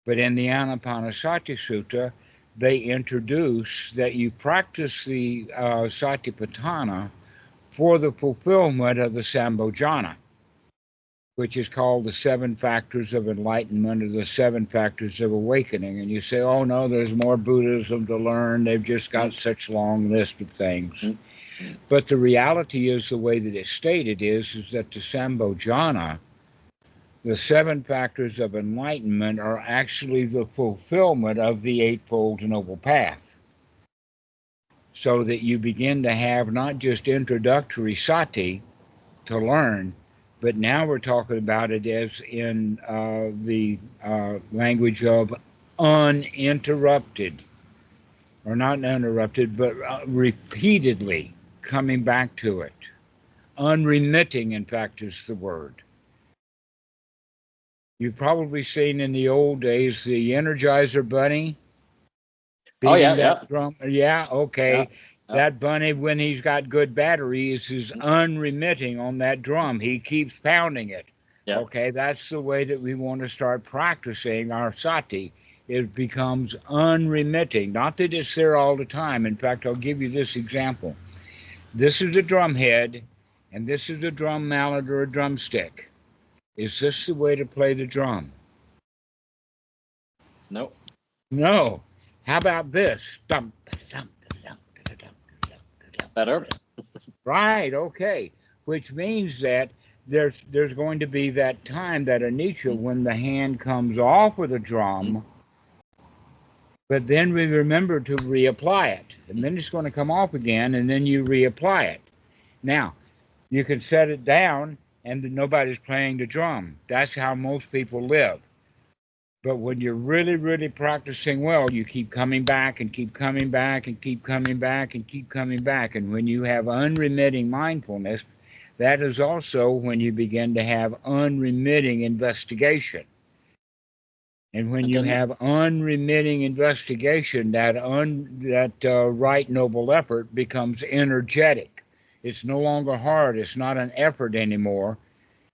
But in the Anapanasati Sutta, they introduce that you practice the Satipatthana for the fulfillment of the Sambhojana, which is called the 7 factors of enlightenment or the 7 factors of awakening. And you say, oh no, there's more Buddhism to learn. They've just got such a long list of things. But the reality is, the way that it's stated is that the Sambhojana, the 7 factors of enlightenment, are actually the fulfillment of the Eightfold Noble Path. So that you begin to have not just introductory sati to learn, but now we're talking about it as in the language of uninterrupted, or not uninterrupted, but repeatedly coming back to it. Unremitting, in fact, is the word. You've probably seen in the old days the Energizer Bunny beating that drum. Yeah, okay. That bunny, when he's got good batteries, is unremitting on that drum. He keeps pounding it. Okay, that's the way that we want to start practicing our sati. It becomes unremitting. Not that it's there all the time. In fact, I'll give you this example. This is a drum head, and this is a drum mallet or a drumstick. Is this the way to play the drum? No. No. How about this? Dum, dum, dum, dum, dum, dum. Better. Right, okay. Which means that there's going to be that time, that Anicca, when the hand comes off of the drum, but then we remember to reapply it. And then it's going to come off again, and then you reapply it. Now, you can set it down, and nobody's playing the drum. That's how most people live. But when you're really, really practicing well, you keep coming back and keep coming back and keep coming back and keep coming back. And when you have unremitting mindfulness, that is also when you begin to have unremitting investigation. And when you have unremitting investigation, that right noble effort becomes energetic. It's no longer hard. It's not an effort anymore.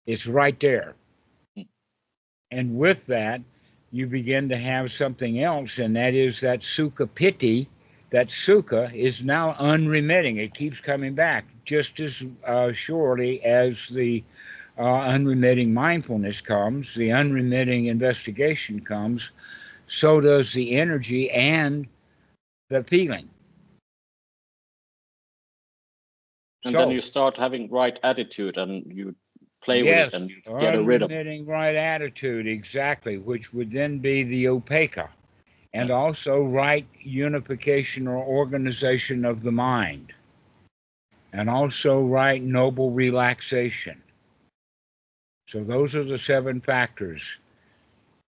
It's right there. And with that, you begin to have something else, and that is that Sukha Piti. That Sukha is now unremitting. It keeps coming back just as surely as the unremitting mindfulness comes, the unremitting investigation comes, so does the energy and the feeling. And then you start having right attitude, and you play with it, and you get a rhythm. Unremitting right attitude, exactly, which would then be the upekkha, and also right unification or organization of the mind, and also right noble relaxation. So those are the 7 factors,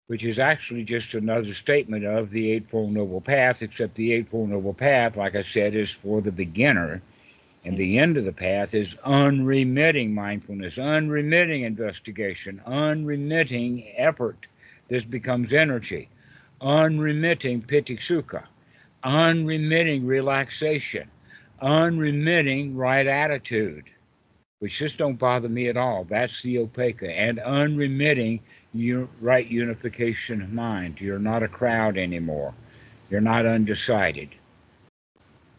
which is actually just another statement of the Eightfold Noble Path, except the Eightfold Noble Path, like I said, is for the beginner. And the end of the path is unremitting mindfulness, unremitting investigation, unremitting effort. This becomes energy. Unremitting piti sukha, unremitting relaxation, unremitting right attitude, which just don't bother me at all. That's the upekkha. And unremitting right unification of mind. You're not a crowd anymore. You're not undecided.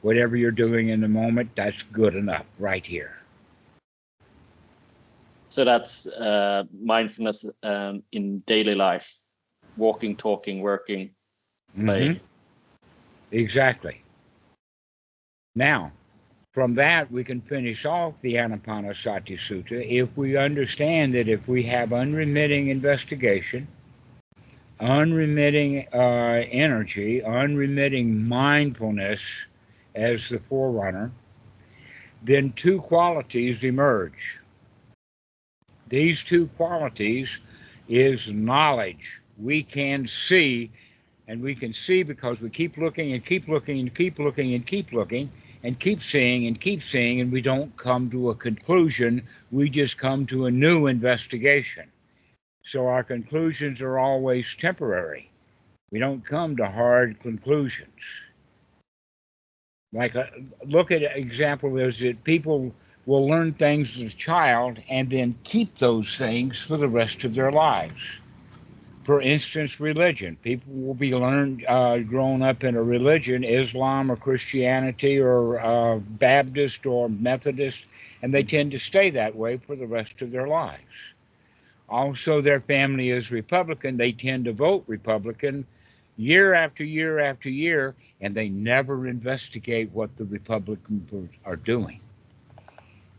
Whatever you're doing in the moment, that's good enough right here. So that's mindfulness in daily life, walking, talking, working, playing. Exactly. Now, from that, we can finish off the Anapanasati Sutta if we understand that if we have unremitting investigation, unremitting energy, unremitting mindfulness as the forerunner, then 2 qualities emerge. These 2 qualities is knowledge. We can see, and we can see because we keep looking and keep looking and keep looking and keep looking and keep seeing, and we don't come to a conclusion. We just come to a new investigation. So our conclusions are always temporary. We don't come to hard conclusions. Like, look at an example is that people will learn things as a child and then keep those things for the rest of their lives. For instance, religion. People will be grown up in a religion, Islam or Christianity or Baptist or Methodist, and they tend to stay that way for the rest of their lives. Also, their family is Republican. They tend to vote Republican year after year after year, and they never investigate what the Republicans are doing.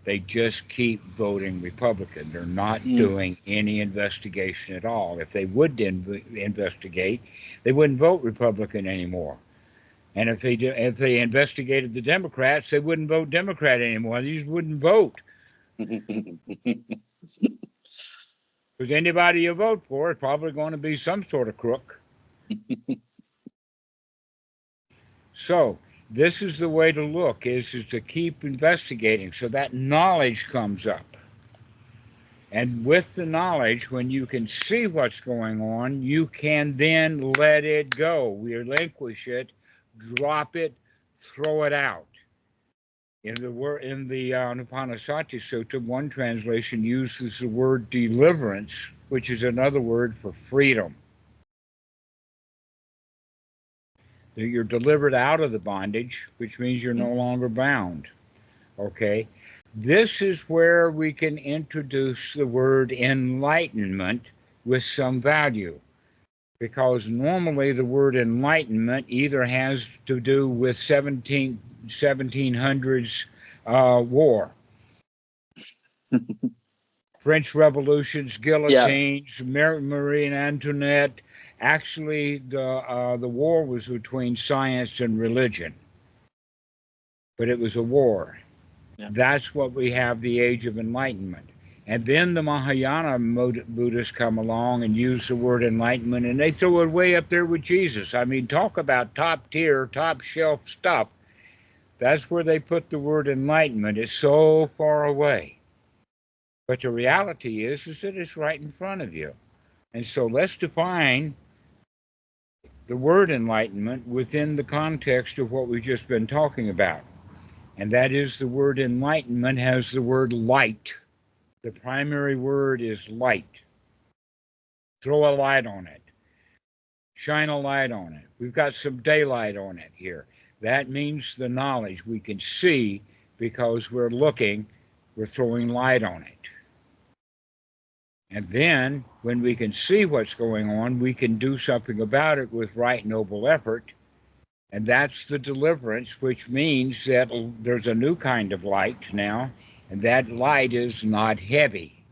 They just keep voting Republican. They're not doing any investigation at all. If they would investigate, they wouldn't vote Republican anymore. And if they investigated the Democrats, they wouldn't vote Democrat anymore. They just wouldn't vote. Because anybody you vote for is probably going to be some sort of crook. So this is the way to look, is to keep investigating so that knowledge comes up. And with the knowledge, when you can see what's going on, you can then let it go, relinquish it, drop it, throw it out. In the Anapanasati Sutta, one translation uses the word deliverance, which is another word for freedom. That you're delivered out of the bondage, which means you're no longer bound. Okay? This is where we can introduce the word enlightenment with some value. because normally the word enlightenment either has to do with 1700s war, French revolutions, Yeah. guillotines, Marie Antoinette. Actually, the war was between science and religion, but it was a war. Yeah. That's what we have, the Age of Enlightenment. And then the Mahayana Buddhists come along and use the word enlightenment, and they throw it way up there with Jesus. I mean, talk about top tier, top shelf stuff. That's where they put the word enlightenment. It's so far away. But the reality is that it's right in front of you. And so let's define the word enlightenment within the context of what we've just been talking about. And that is, the word enlightenment has the word light. The primary word is light. Throw a light on it. Shine a light on it. We've got some daylight on it here. That means the knowledge we can see because we're looking, we're throwing light on it. And then when we can see what's going on, we can do something about it with right noble effort. And that's the deliverance, which means that there's a new kind of light now, and that light is not heavy.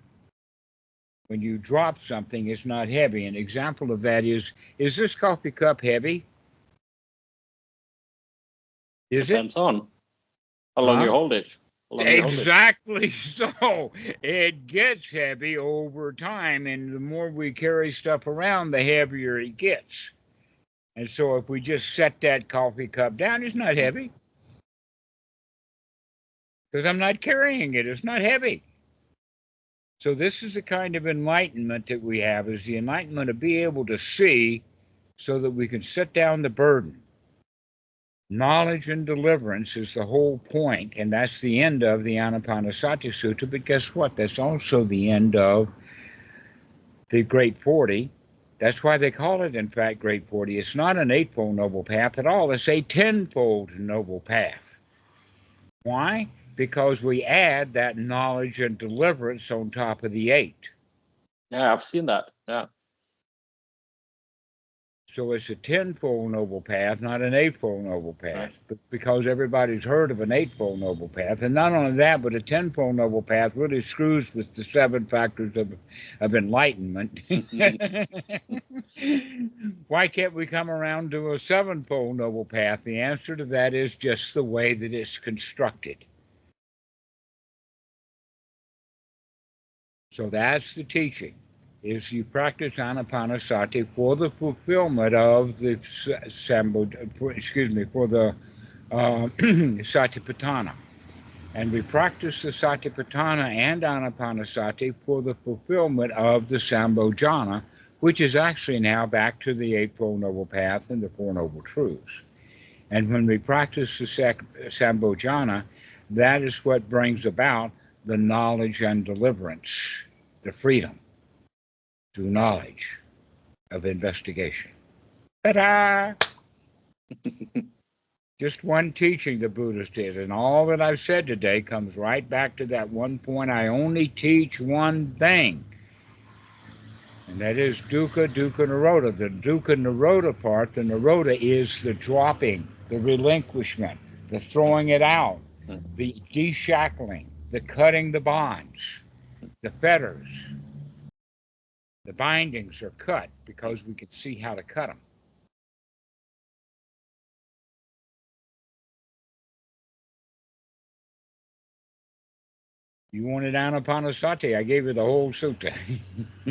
When you drop something, it's not heavy. An example of that is this coffee cup heavy? Is it? Depends on how long you Huh? hold it. How long you hold it. Exactly so. It gets heavy over time, and the more we carry stuff around, the heavier it gets. And so if we just set that coffee cup down, it's not heavy. Because I'm not carrying it. It's not heavy. So this is the kind of enlightenment that we have, is the enlightenment to be able to see so that we can set down the burden. Knowledge and deliverance is the whole point, and that's the end of the Anapanasati Sutta. But guess what? That's also the end of the Great 40. That's why they call it, in fact, Great 40. It's not an Eightfold Noble Path at all. It's a Tenfold Noble Path. Why? Because we add that knowledge and deliverance on top of the 8. Yeah, I've seen that. Yeah. So it's a Tenfold Noble Path, not an Eightfold Noble Path. Right. But because everybody's heard of an Eightfold Noble Path. And not only that, but a Tenfold Noble Path really screws with the 7 factors of enlightenment. Why can't we come around to a 7-fold Noble Path? The answer to that is just the way that it's constructed. So that's the teaching, is you practice Anapanasati for the fulfillment of the for the Satipatthana. And we practice the Satipatthana and Anapanasati for the fulfillment of the Sambojana, which is actually now back to the Eightfold Noble Path and the Four Noble Truths. And when we practice the Sambojana, that is what brings about the knowledge and deliverance, the freedom through knowledge of investigation. Ta-da! Just one teaching the Buddhists did, and all that I've said today comes right back to that one point. I only teach one thing, and that is dukkha, dukkha, nirodha. The dukkha, nirodha part, the nirodha is the dropping, the relinquishment, the throwing it out, the deshackling, the cutting the bonds, the fetters. The bindings are cut because we can see how to cut them. You wanted Anapanasati, I gave you the whole sutta.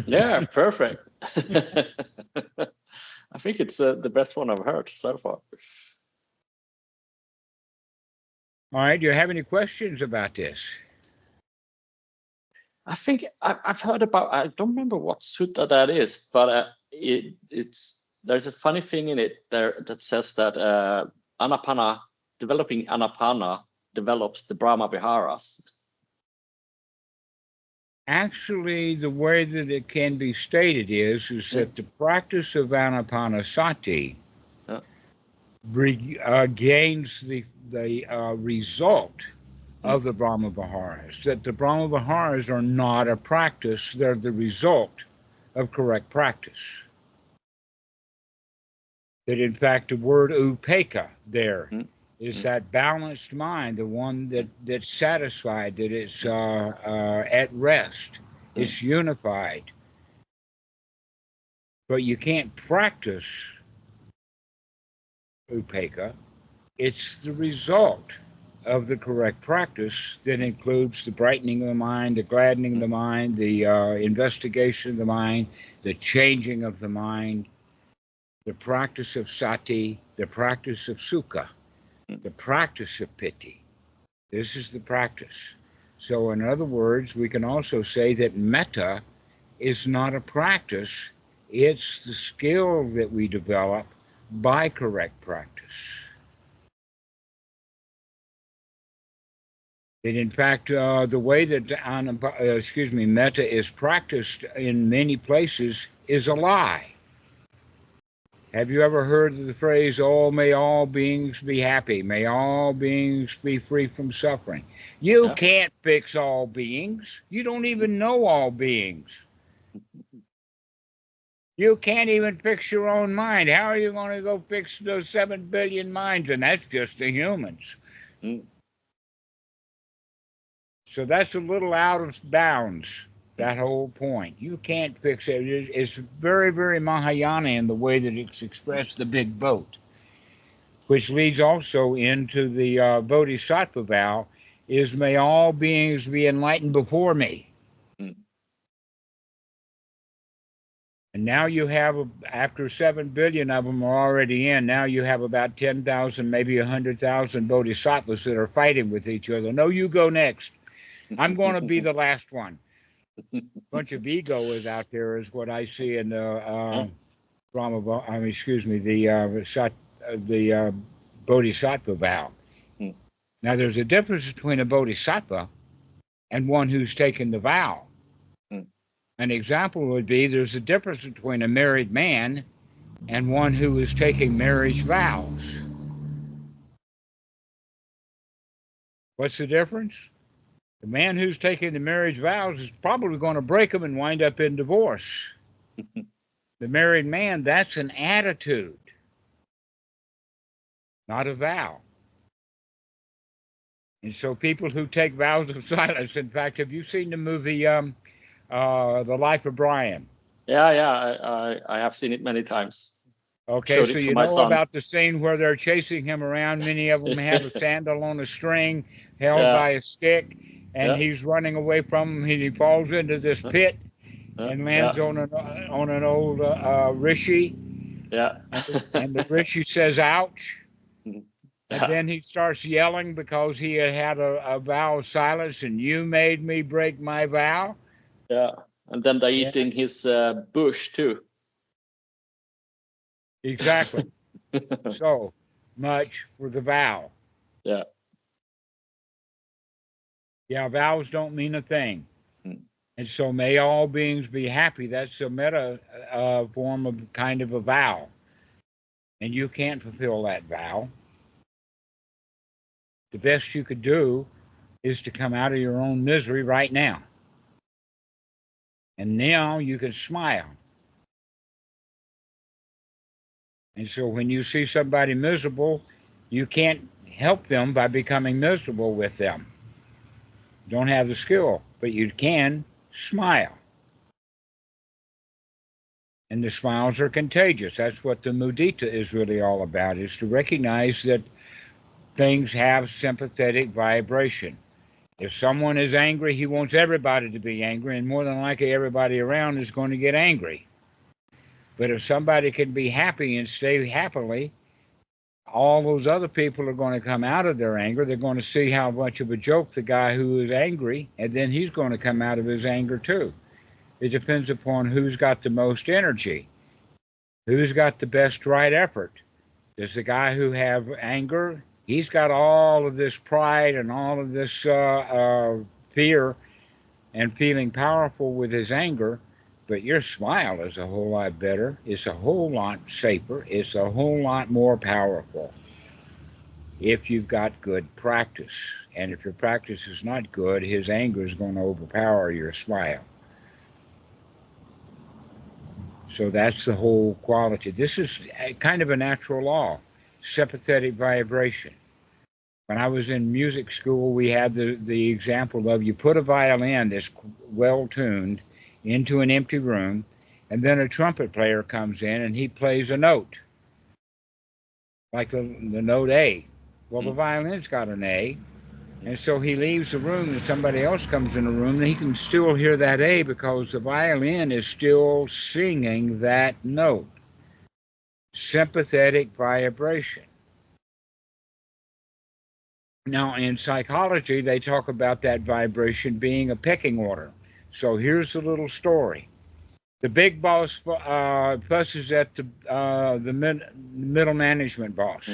Yeah, perfect. I think it's the best one I've heard so far. All right, do you have any questions about this? I think I've heard about, I don't remember what sutta that is, but there's a funny thing in it there that says that developing Anapana develops the Brahmaviharas. Actually, the way that it can be stated is that the practice of Anapanasati gains the result of the Brahmaviharas. That the Brahmaviharas are not a practice, they're the result of correct practice. that in fact the word upekkha there Mm. is that balanced mind, the one that's satisfied, that it's at rest, it's unified. But you can't practice upekkha. It's the result of the correct practice that includes the brightening of the mind, the gladdening of the mind, the investigation of the mind, the changing of the mind, the practice of sati, the practice of sukha, the practice of piti. This is the practice. So, in other words, we can also say that metta is not a practice, it's the skill that we develop by correct practice. That in fact, the way that metta is practiced in many places is a lie. Have you ever heard the phrase, "Oh, may all beings be happy, may all beings be free from suffering"? You can't fix all beings. You don't even know all beings. You can't even fix your own mind. How are you going to go fix those 7 billion minds? And that's just the humans. Mm. So that's a little out of bounds, that whole point. You can't fix it. It's very, very Mahayana in the way that it's expressed, the big boat, which leads also into the Bodhisattva vow, is may all beings be enlightened before me. Mm. And now you have, after 7 billion of them are already in, now you have about 10,000, maybe 100,000 bodhisattvas that are fighting with each other. No, you go next. I'm going to be the last one. Bunch of ego is out there, is what I see in the the Bodhisattva vow. Mm. Now, there's a difference between a bodhisattva and one who's taken the vow. Mm. An example would be there's a difference between a married man and one who is taking marriage vows. What's the difference? The man who's taking the marriage vows is probably going to break them and wind up in divorce. The married man, that's an attitude, not a vow. And so people who take vows of silence, in fact, have you seen the movie The Life of Brian? Yeah, I have seen it many times. Okay, Showed so it to you my know son. about the scene where they're chasing him around. Many of them have a sandal on a string held Yeah, by a stick, and yeah, he's running away from them. He falls into this pit and lands yeah, on an old rishi, yeah. and the rishi says, "Ouch." And Yeah, then he starts yelling because he had a vow of silence, and you made me break my vow. yeah. And then they're Yeah, eating his bush too. exactly. So much for the vow. Yeah. Yeah, vows don't mean a thing. Mm. And so may all beings be happy. That's a meta form of kind of a vow. And you can't fulfill that vow. The best you could do is to come out of your own misery right now. And now you can smile. And so when you see somebody miserable, you can't help them by becoming miserable with them. You don't have the skill, but you can smile. And the smiles are contagious. That's what the mudita is really all about, is to recognize that things have sympathetic vibration. If someone is angry, he wants everybody to be angry, and more than likely everybody around is going to get angry. But if somebody can be happy and stay happily, all those other people are going to come out of their anger. They're going to see how much of a joke the guy who is angry, and then he's going to come out of his anger too. It depends upon who's got the most energy, who's got the best right effort. Does the guy who have anger, he's got all of this pride and all of this fear and feeling powerful with his anger, but your smile is a whole lot better. It's a whole lot safer. It's a whole lot more powerful if you've got good practice. And if your practice is not good, his anger is going to overpower your smile. So that's the whole quality. This is kind of a natural law, sympathetic vibration. When I was in music school, we had the example of you put a violin that's well tuned into an empty room, and then a trumpet player comes in and he plays a note, like the note A. Well, the violin's got an A, and so he leaves the room and somebody else comes in the room, and he can still hear that A because the violin is still singing that note. Sympathetic vibration. Now, in psychology, they talk about that vibration being a pecking order. So here's the little story. The big boss fusses at the middle management boss.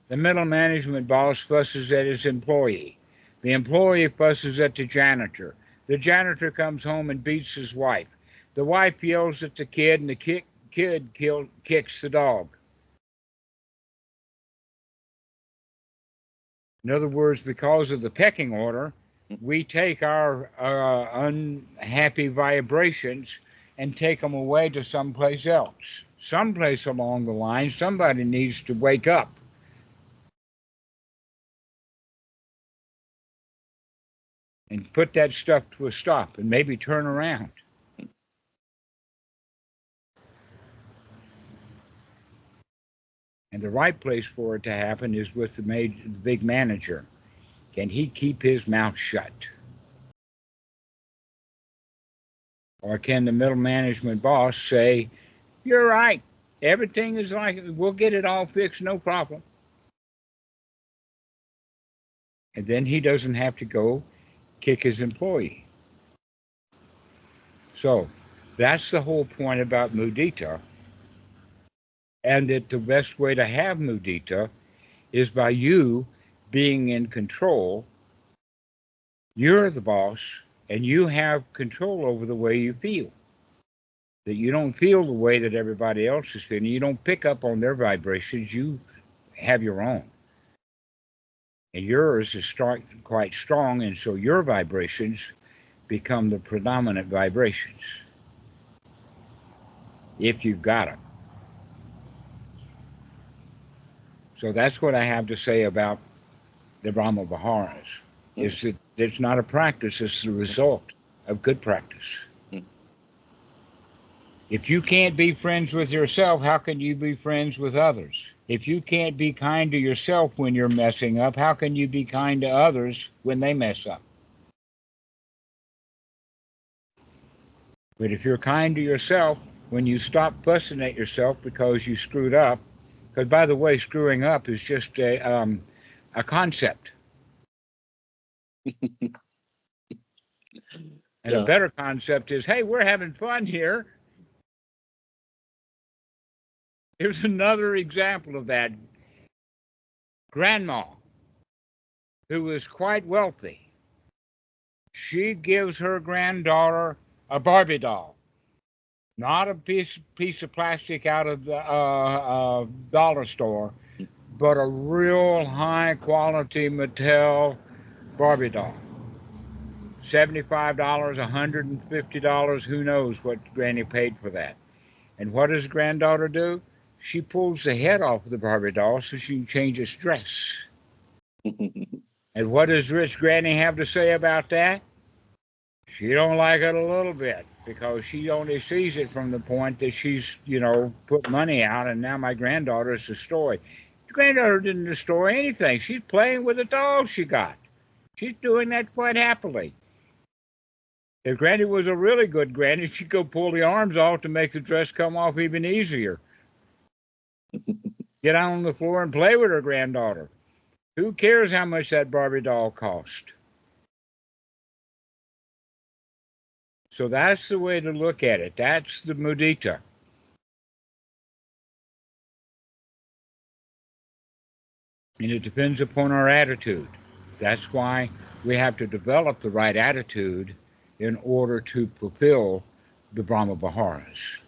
The middle management boss fusses at his employee. The employee fusses at the janitor. The janitor comes home and beats his wife. The wife yells at the kid, and the kid kicks the dog. In other words, because of the pecking order, we take our unhappy vibrations and take them away to someplace else. Someplace along the line, somebody needs to wake up. And put that stuff to a stop and maybe turn around. And the right place for it to happen is with the big manager. Can he keep his mouth shut? Or can the middle management boss say, "You're right. Everything is like, we'll get it all fixed, no problem." And then he doesn't have to go kick his employee. So that's the whole point about mudita. And that the best way to have mudita is by you being in control. You're the boss, and you have control over the way you feel. That you don't feel the way that everybody else is feeling. You don't pick up on their vibrations. You have your own. And yours is quite strong, and so your vibrations become the predominant vibrations. If you've got them. So that's what I have to say about the Brahmaviharas. Is that it's not a practice, it's the result of good practice. If you can't be friends with yourself, how can you be friends with others? If you can't be kind to yourself when you're messing up, how can you be kind to others when they mess up? But if you're kind to yourself, when you stop fussing at yourself because you screwed up, because by the way, screwing up is just a concept. And a better concept is, hey, we're having fun here. Here's another example of that. Grandma, who is quite wealthy, she gives her granddaughter a Barbie doll. Not a piece of plastic out of the dollar store, but a real high quality Mattel Barbie doll. $75, $150, who knows what Granny paid for that. And what does granddaughter do? She pulls the head off of the Barbie doll so she can change its dress. And what does rich Granny have to say about that? She don't like it a little bit because she only sees it from the point that she's, put money out, and now my granddaughter is destroyed. The granddaughter didn't destroy anything. She's playing with the doll she got. She's doing that quite happily. If Granny was a really good Granny, she'd go pull the arms off to make the dress come off even easier. Get out on the floor and play with her granddaughter. Who cares how much that Barbie doll cost? So that's the way to look at it. That's the mudita. And it depends upon our attitude. That's why we have to develop the right attitude in order to fulfill the Brahmaviharas.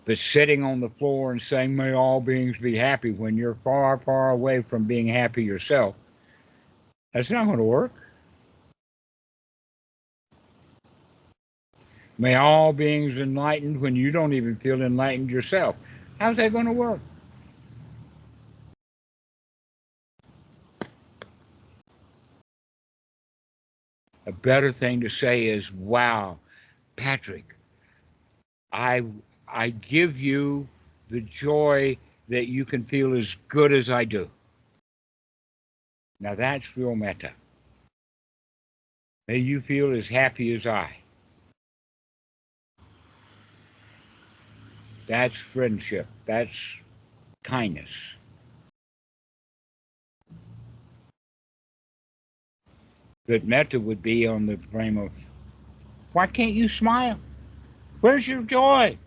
But sitting on the floor and saying, "May all beings be happy," when you're far, far away from being happy yourself, that's not going to work. May all beings enlightened when you don't even feel enlightened yourself. How's that going to work? A better thing to say is, wow, Patrik, I give you the joy that you can feel as good as I do. Now that's real metta. May you feel as happy as I. That's friendship. That's kindness. But metta would be on the frame of, why can't you smile? Where's your joy?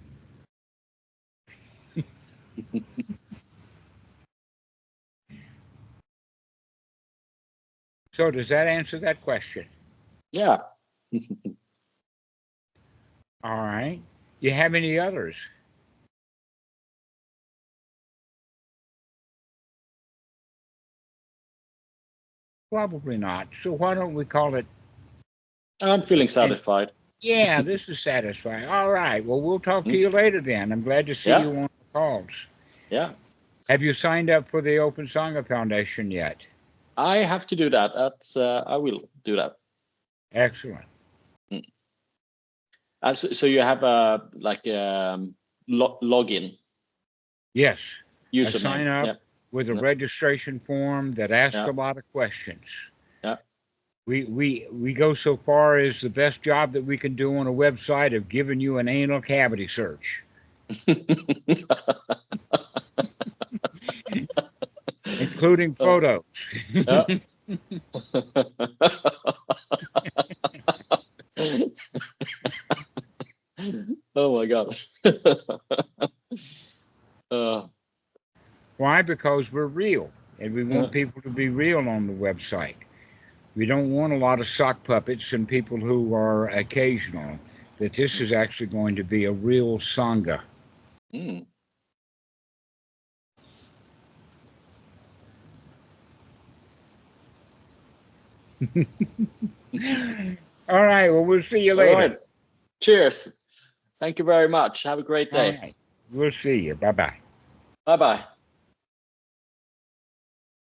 So does that answer that question? Yeah. All right. You have any others? Probably not. So why don't we call it? I'm feeling satisfied. Yeah, this is satisfying. All right. Well, we'll talk to you later then. I'm glad to see you on the calls. Yeah. Have you signed up for the Open Sangha Foundation yet? I have to do that. That's I will do that. Excellent. So you have a login. Yes. Username. I sign up with a registration form that asks a lot of questions. Yeah. We go so far as the best job that we can do on a website of giving you an anal cavity search. Including photos. Oh my God. Why? Because we're real, and we want people to be real on the website. We don't want a lot of sock puppets and people who are occasional. That this is actually going to be a real Sangha. All right. Well, we'll see you later. All right. Cheers. Thank you very much. Have a great day. All right. We'll see you. Bye-bye. Bye-bye.